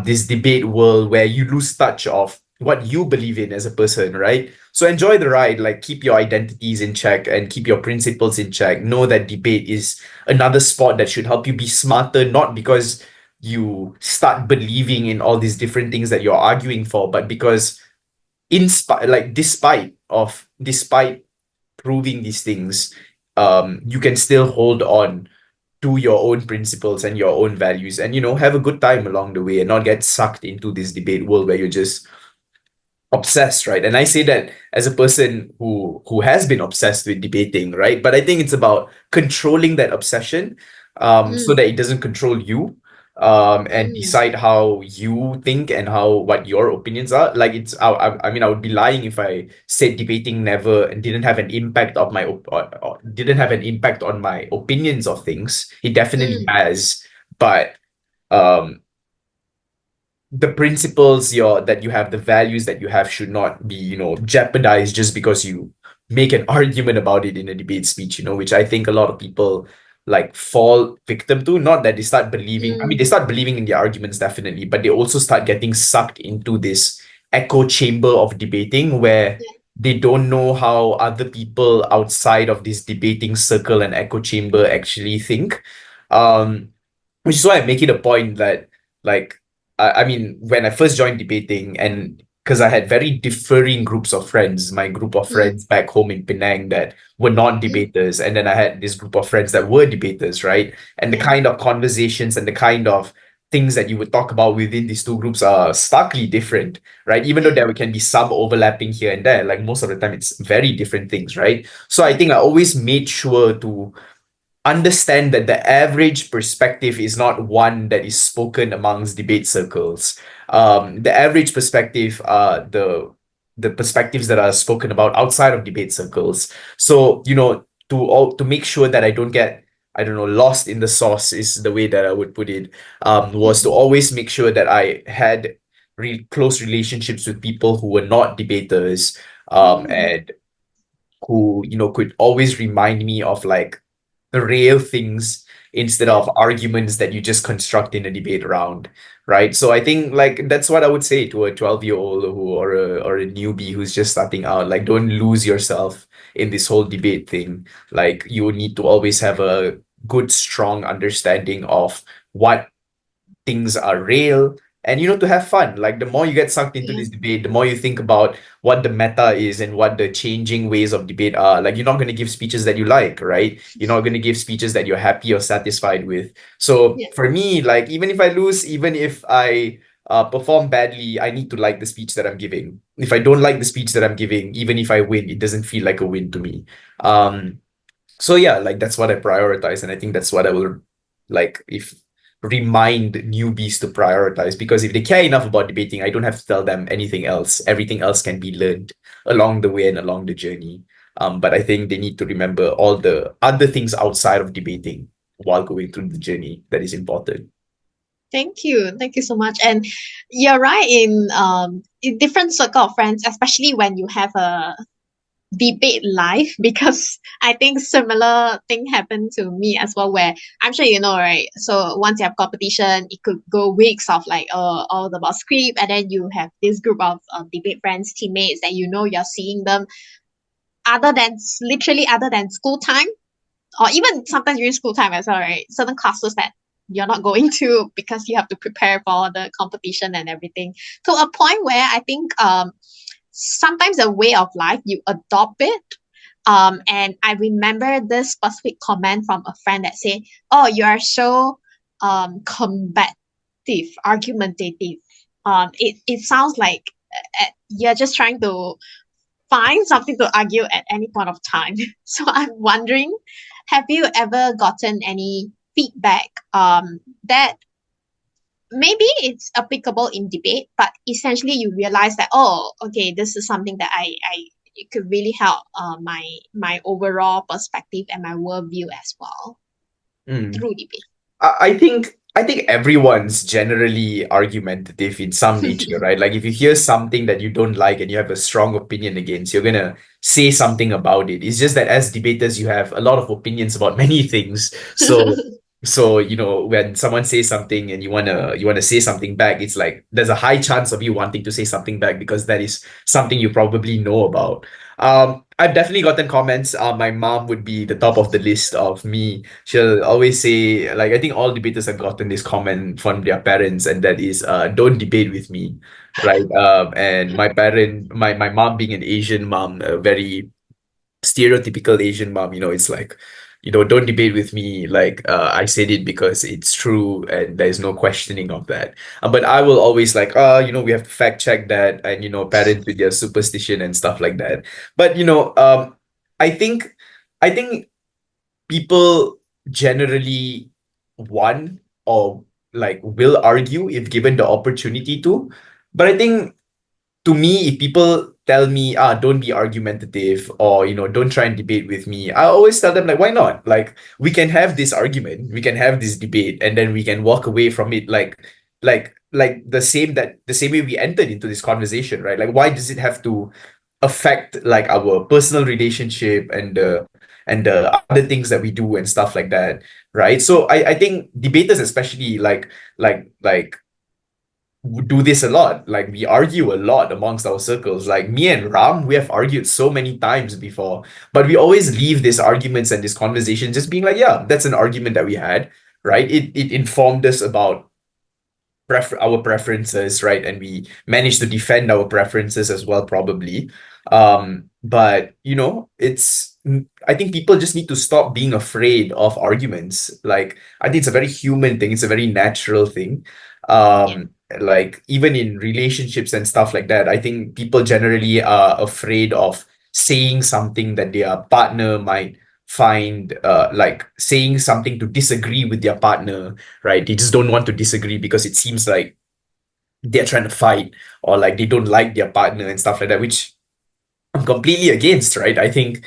this debate world where you lose touch of what you believe in as a person, right? So enjoy the ride, like keep your identities in check and keep your principles in check. Know that debate is another sport that should help you be smarter, not because you start believing in all these different things that you're arguing for, but because despite proving these things, you can still hold on to your own principles and your own values, and have a good time along the way and not get sucked into this debate world where you're just obsessed, right? And I say that as a person who has been obsessed with debating, right? But I think it's about controlling that obsession, so Mm, that it doesn't control you, and mm, decide how you think and what your opinions are. Like I mean, I would be lying if I said debating never and didn't have an impact of my or didn't have an impact on my opinions of things. It definitely mm, has, but um the principles that you have, the values that you have should not be, jeopardized just because you make an argument about it in a debate speech, which I think a lot of people like fall victim to. Not that they start believing, I mean, mm, they start believing in the arguments definitely, but they also start getting sucked into this echo chamber of debating where yeah, they don't know how other people outside of this debating circle and echo chamber actually think. Um, which is why I make it a point that, like, I mean, when I first joined debating, and because I had very differing groups of friends, my group of mm, friends back home in Penang that were mm, non-debaters, and then I had this group of friends that were debaters, right? And the yeah, kind of conversations and the kind of things that you would talk about within these two groups are starkly different, right? Even though yeah, there can be some overlapping here and there, like most of the time it's very different things, right? So I yeah, think I always made sure to understand that the average perspective is not one that is spoken amongst debate circles. The average perspective are the perspectives that are spoken about outside of debate circles. So, to make sure that I don't get, I don't know, lost in the sauce is the way that I would put it. Was to mm, always make sure that I had close relationships with people who were not debaters, mm, and who could always remind me of like the real things instead yeah. of arguments that you just construct in a debate round, right? So I think like that's what I would say to a 12-year-old who or a newbie who's just starting out. Like, don't lose yourself in this whole debate thing. Like, you need to always have a good, strong understanding of what things are real, and to have fun. Like, the more you get sucked into Yeah. this debate, the more you think about what the meta is and what the changing ways of debate are. Like, you're not going to give speeches that you like, right? You're not going to give speeches that you're happy or satisfied with. So Yeah. for me, like, even if I lose, even if I perform badly, I need to like the speech that I'm giving. If I don't like the speech that I'm giving, even if I win, it doesn't feel like a win to me. So yeah, like, that's what I prioritize, and I think that's what I will, like, if remind newbies to prioritize, because if they care enough about debating, I don't have to tell them anything else. Everything else can be learned along the way and along the journey. But I think they need to remember all the other things outside of debating while going through the journey that is important. Thank you. Thank you so much. And you're right in different circle of friends, especially when you have a debate live, because I think similar thing happened to me as well, where I'm sure you know, right? So once you have competition, it could go weeks of like all about script, and then you have this group of debate friends, teammates that you're seeing them other than school time, or even sometimes during school time as well, right? Certain classes that you're not going to because you have to prepare for the competition and everything. To a point where I think sometimes a way of life you adopt it. And I remember this specific comment from a friend that said, "Oh, you are so combative, argumentative. It sounds like you're just trying to find something to argue at any point of time." So I'm wondering, have you ever gotten any feedback that maybe it's applicable in debate, but essentially you realize that, oh, okay, this is something that I it could really help my overall perspective and my worldview as well Mm. through debate. I think everyone's generally argumentative in some nature, right? Like, if you hear something that you don't like and you have a strong opinion against, you're gonna say something about it. It's just that as debaters, you have a lot of opinions about many things. So when someone says something and you wanna say something back, it's like there's a high chance of you wanting to say something back because that is something you probably know about. I've definitely gotten comments. My mom would be the top of the list of me. She'll always say, like, I think all debaters have gotten this comment from their parents, and that is, don't debate with me, right? And my mom being an Asian mom, very stereotypical Asian mom, it's like, don't debate with me. Like, I said it because it's true and there's no questioning of that. But I will always like, we have to fact check that and, parents with their superstition and stuff like that. But, I think, I think people generally want or like will argue if given the opportunity to. But I think to me, if people tell me, don't be argumentative or, don't try and debate with me, I always tell them, like, why not? Like, we can have this argument, we can have this debate, and then we can walk away from it like the same way we entered into this conversation, right? Like, why does it have to affect like our personal relationship and the other things that we do and stuff like that, right? So I think debaters especially like do this a lot. Like we argue a lot amongst our circles. Like me and Ram, we have argued so many times before, but we always leave these arguments and this conversation just being like, yeah, that's an argument that we had, right? It informed us about our preferences, right? And we managed to defend our preferences as well, probably. But I think people just need to stop being afraid of arguments. Like, I think it's a very human thing, it's a very natural thing. Yeah. Like even in relationships and stuff like that, I think people generally are afraid of saying something that their partner might find like saying something to disagree with their partner, right? They just don't want to disagree because it seems like they're trying to fight or like they don't like their partner and stuff like that, which I'm completely against, right? I think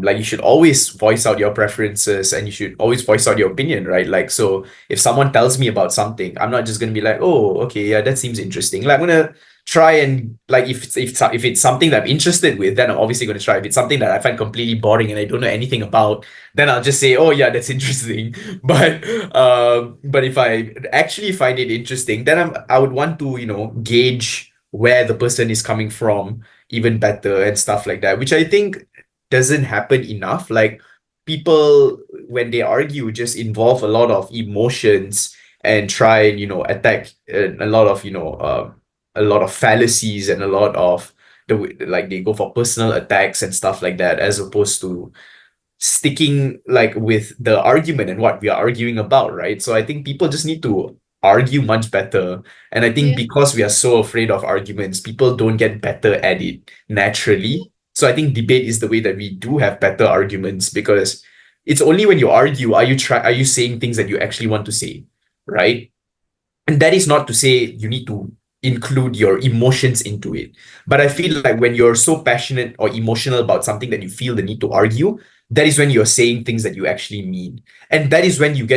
like you should always voice out your preferences and you should always voice out your opinion, right? Like, so if someone tells me about something, I'm not just gonna be like, oh, okay, yeah, that seems interesting. Like, I'm gonna try and like if it's something that I'm interested with, then I'm obviously gonna try. If it's something that I find completely boring and I don't know anything about, then I'll just say, oh yeah, that's interesting. But if I actually find it interesting, then I would want to, gauge where the person is coming from even better and stuff like that, which I think doesn't happen enough. Like people, when they argue, just involve a lot of emotions and try and, attack a lot of, a lot of fallacies and a lot of like they go for personal attacks and stuff like that, as opposed to sticking like with the argument and what we are arguing about, right? So I think people just need to argue much better. And I think Yeah. because we are so afraid of arguments, people don't get better at it naturally. So I think debate is the way that we do have better arguments, because it's only when you argue are you saying things that you actually want to say, right? And that is not to say you need to include your emotions into it. But I feel like when you're so passionate or emotional about something that you feel the need to argue, that is when you're saying things that you actually mean. And that is when you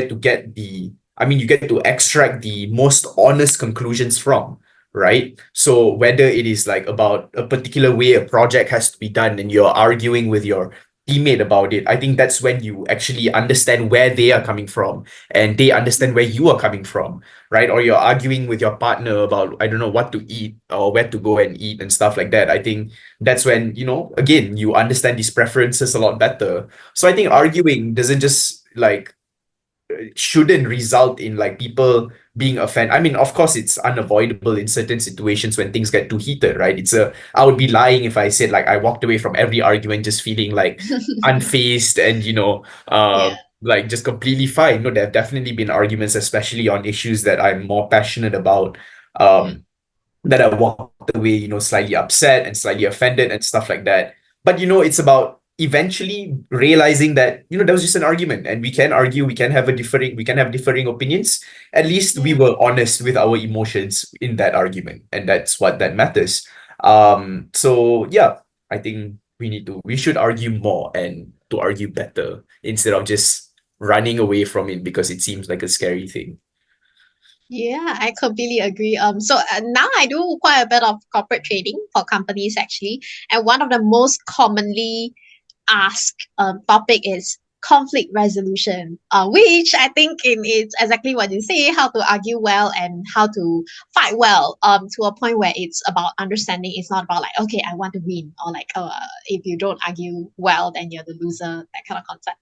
you get to extract the most honest conclusions from, right? So whether it is like about a particular way a project has to be done and you're arguing with your teammate about it, I think that's when you actually understand where they are coming from and they understand where you are coming from, right? Or you're arguing with your partner about, I don't know, what to eat or where to go and eat and stuff like that. I think that's when, again, you understand these preferences a lot better. So I think Yeah. arguing doesn't just like shouldn't result in like people being offended. I mean, of course, it's unavoidable in certain situations when things get too heated, right? I would be lying if I said like I walked away from every argument just feeling like unfazed and, Yeah. like just completely fine. No, there have definitely been arguments, especially on issues that I'm more passionate about. Yeah. Um, that I walked away, slightly upset and slightly offended and stuff like that. But it's about eventually realizing that, that was just an argument and we can argue, we can have differing opinions. At least we Yeah. were honest with our emotions in that argument, and that's what that matters. So yeah, I think we should argue more and to argue better instead of just running away from it because it seems like a scary thing. Yeah, I completely agree. So now I do quite a bit of corporate trading for companies actually, and one of the most commonly asked topic is conflict resolution, which I think in it's exactly what you say, how to argue well and how to fight well. To a point where it's about understanding. It's not about like, okay, I want to win, or like, if you don't argue well, then you're the loser. That kind of concept.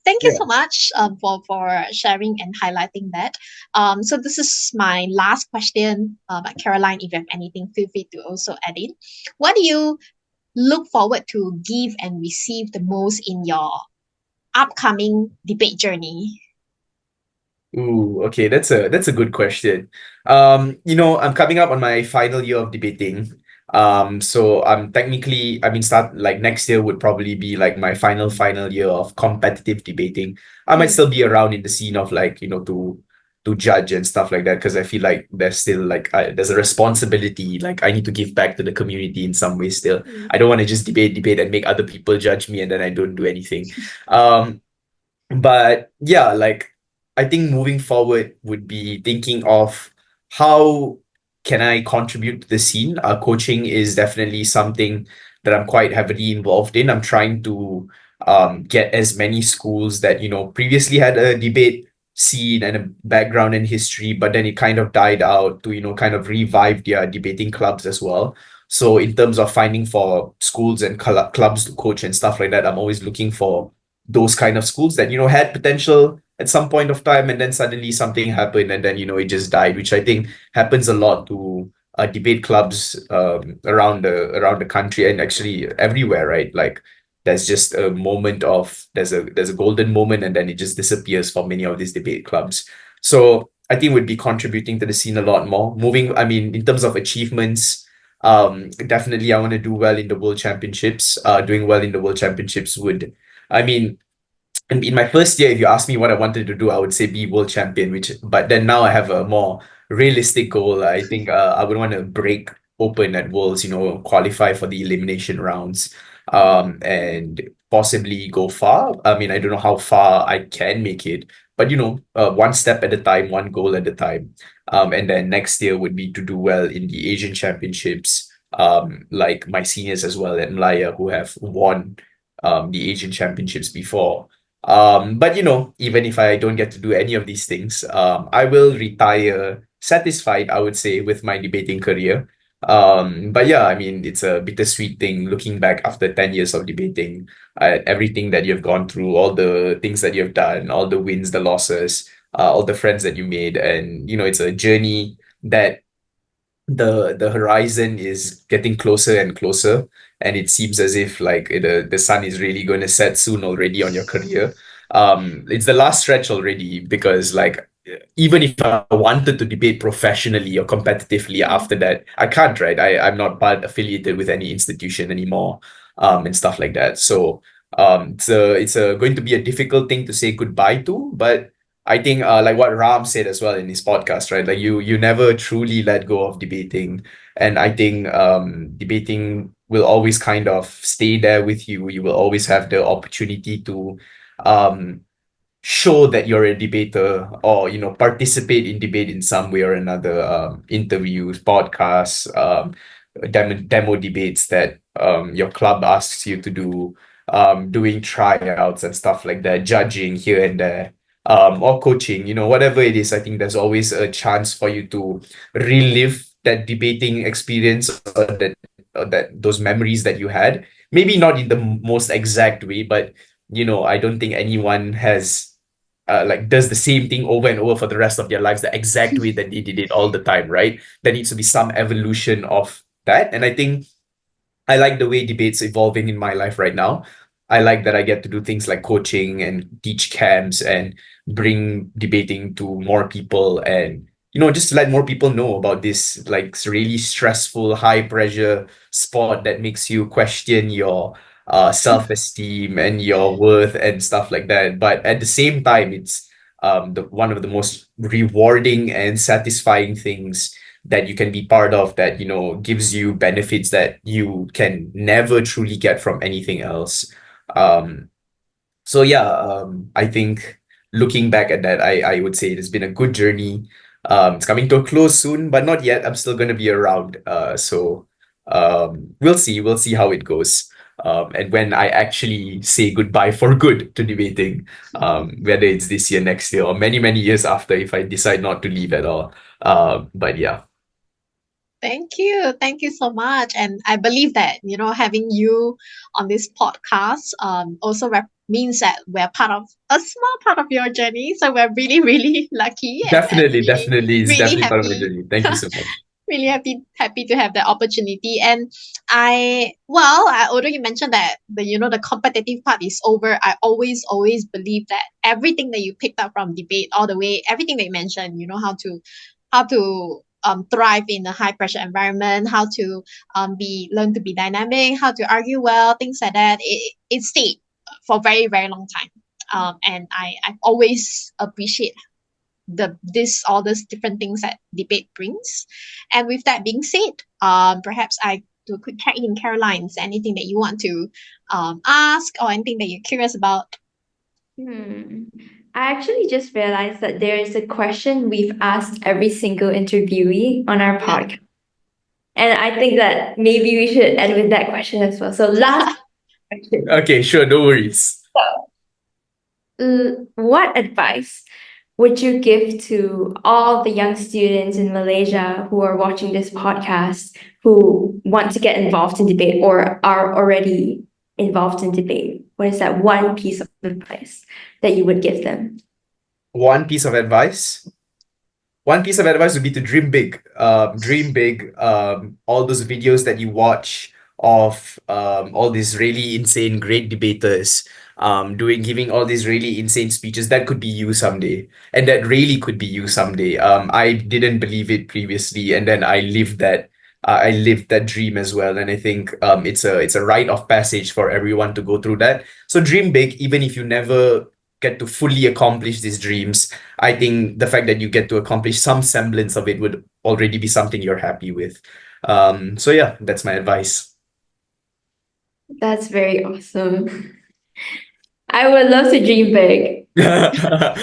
Thank you Yeah. so much for sharing and highlighting that. So this is my last question. But Caroline, if you have anything, feel free to also add in. What do you look forward to give and receive the most in your upcoming debate journey? Ooh, okay, that's a good question. I'm coming up on my final year of debating. So I'm technically, I mean, start like next year would probably be like my final year of competitive debating. I might Mm, still be around in the scene of like, to judge and stuff like that because I feel like there's still like there's a responsibility. Like I need to give back to the community in some way still. mm, I don't want to just debate and make other people judge me and then I don't do anything. Um, but yeah, like I think moving forward would be thinking of how can I contribute to the scene. Coaching is definitely something that I'm quite heavily involved in. I'm trying to get as many schools that, previously had a debate scene and a background in history, but then it kind of died out to, kind of revive their debating clubs as well. So in terms of finding for schools and clubs to coach and stuff like that, I'm always looking for those kind of schools that had potential at some point of time and then suddenly something happened and then it just died, which I think happens a lot to debate clubs around the country and actually everywhere, right? Like there's just a moment of there's a golden moment and then it just disappears for many of these debate clubs. So I think we'd be contributing to the scene a lot more. Moving, I mean, in terms of achievements, definitely I want to do well in the world championships. Doing well in the world championships would, I mean, in my first year, if you ask me what I wanted to do, I would say be world champion, but then now I have a more realistic goal. I think I would want to break open at Worlds, qualify for the elimination rounds, and possibly go far. I mean, I don't know how far I can make it, but one step at a time, one goal at a time. And then next year would be to do well in the Asian championships, like my seniors as well at Malaya who have won the Asian championships before. But even if I don't get to do any of these things, I will retire satisfied, I would say, with my debating career. But yeah, I mean, it's a bittersweet thing looking back after 10 years of debating at everything that you've gone through, all the things that you've done, all the wins, the losses, all the friends that you made. And, it's a journey that the horizon is getting closer and closer, and it seems as if like the sun is really going to set soon already on your career. It's the last stretch already because like even if I wanted to debate professionally or competitively mm, after that, I can't, right? I'm not part affiliated with any institution anymore, and stuff like that. So it's going to be a difficult thing to say goodbye to, but I think like what Ram said as well in his podcast, right? Like you never truly let go of debating. And I think debating will always kind of stay there with you. You will always have the opportunity to um show that you're a debater or participate in debate in some way or another, interviews, podcasts, demo debates that your club asks you to do, doing tryouts and stuff like that, judging here and there, or coaching, whatever it is. I think there's always a chance for you to relive that debating experience, or that those memories that you had, maybe not in the most exact way, but I don't think anyone has like does the same thing over and over for the rest of their lives the exact way that they did it all the time, right? There needs to be some evolution of that. And I think I like the way debates evolving in my life right now. I like that I get to do things like coaching and teach camps and bring debating to more people and just let more people know about this like really stressful, high pressure sport that makes you question your self-esteem and your worth and stuff like that. But at the same time, it's the one of the most rewarding and satisfying things that you can be part of that gives you benefits that you can never truly get from anything else. So yeah, I think looking back at that, I would say it has been a good journey. It's coming to a close soon, but not yet. I'm still going to be around. So we'll see how it goes. And when I actually say goodbye for good to debating, whether it's this year, next year, or many, many years after, if I decide not to leave at all. But yeah. Thank you. Thank you so much. And I believe that, having you on this podcast also means that we're part of a small part of your journey. So we're really, really lucky and Definitely, really, definitely. It's really definitely part of my happy. journey. Thank you so much. Really happy to have that opportunity. And although you mentioned that the competitive part is over, I always believe that everything that you picked up from debate, all the way, everything that you mentioned, how to thrive in a high pressure environment, how to learn to be dynamic, how to argue well, things like that. It stayed for a very very long time. And I always appreciate all these different things that debate brings. And with that being said, perhaps I do a quick check in. Caroline, is there anything that you want to ask, or anything that you're curious about? I actually just realized that there is a question we've asked every single interviewee on our podcast. And I think that maybe we should end with that question as well. So last question. Okay, sure, no worries. What advice would you give to all the young students in Malaysia who are watching this podcast, who want to get involved in debate or are already involved in debate? What is that one piece of advice that you would give them? One piece of advice? One piece of advice would be to dream big. Dream big. All those videos that you watch of all these really insane, great debaters giving all these really insane speeches, that could be you someday. And that really could be you someday. I didn't believe it previously, and then I lived that. I lived that dream as well, and I think it's a rite of passage for everyone to go through that. So dream big, even if you never get to fully accomplish these dreams. I think the fact that you get to accomplish some semblance of it would already be something you're happy with. So yeah, that's my advice. That's very awesome. I would love to dream big. Yeah,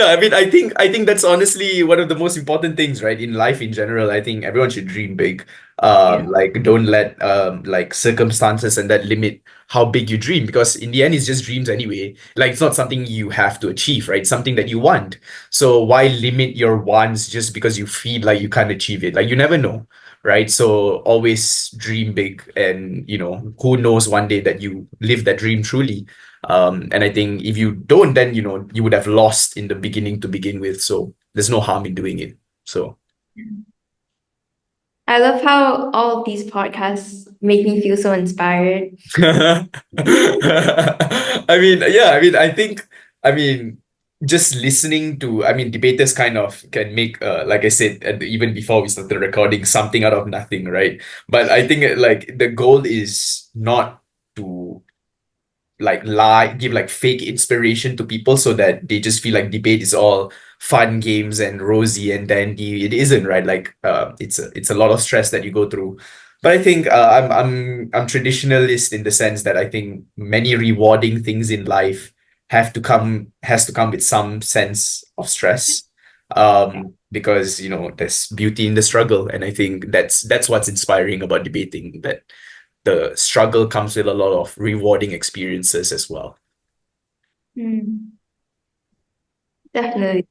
I think that's honestly one of the most important things, right? In life in general, I think everyone should dream big. Like don't let like circumstances and that limit how big you dream, because in the end it's just dreams anyway. Like it's not something you have to achieve, right? Something that you want. So why limit your wants just because you feel like you can't achieve it? Like you never know, right? So always dream big, and who knows, one day that you live that dream truly. And I think if you don't, then you would have lost in the beginning to begin with. So there's no harm in doing it. So I love how all of these podcasts make me feel so inspired. I mean, just listening to, debaters kind of can make, like I said, even before we started recording, something out of nothing, right? But I think like the goal is not to give like fake inspiration to people so that they just feel like debate is all fun games and rosy and dandy. It isn't, right? Like it's a lot of stress that you go through. But I think I'm traditionalist in the sense that I think many rewarding things in life has to come with some sense of stress. Because there's beauty in the struggle, and I think that's what's inspiring about debating, that the struggle comes with a lot of rewarding experiences as well. Definitely.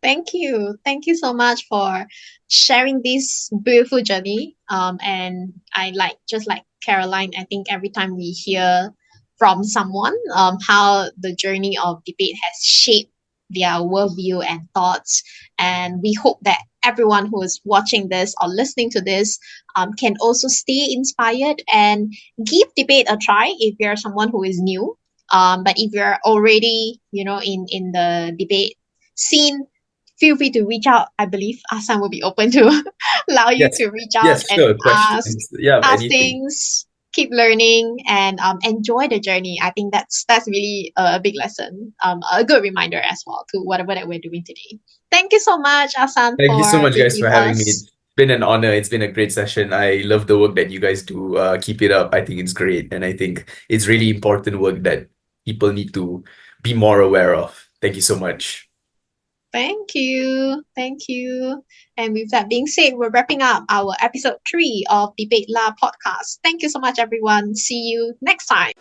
Thank you. Thank you so much for sharing this beautiful journey. And just like Caroline, I think every time we hear from someone, how the journey of debate has shaped their worldview and thoughts. And we hope that everyone who is watching this or listening to this can also stay inspired and give debate a try if you're someone who is new. But if you're already, in the debate scene, feel free to reach out. I believe Ahsan will be open to allow you Yes. to reach out Yes, and sure. Questions. Yeah, ask anything. things, keep learning, and enjoy the journey. I think that's really a big lesson, a good reminder as well to whatever that we're doing today. Thank you so much, Ahsan, Thank you so for much, being guys, for with having me. us. It's been an honor. It's been a great session. I love the work that you guys do. Keep it up. I think it's great. And I think it's really important work that people need to be more aware of. Thank you so much. Thank you. Thank you. And with that being said, we're wrapping up our episode 3 of Debate La podcast. Thank you so much, everyone. See you next time.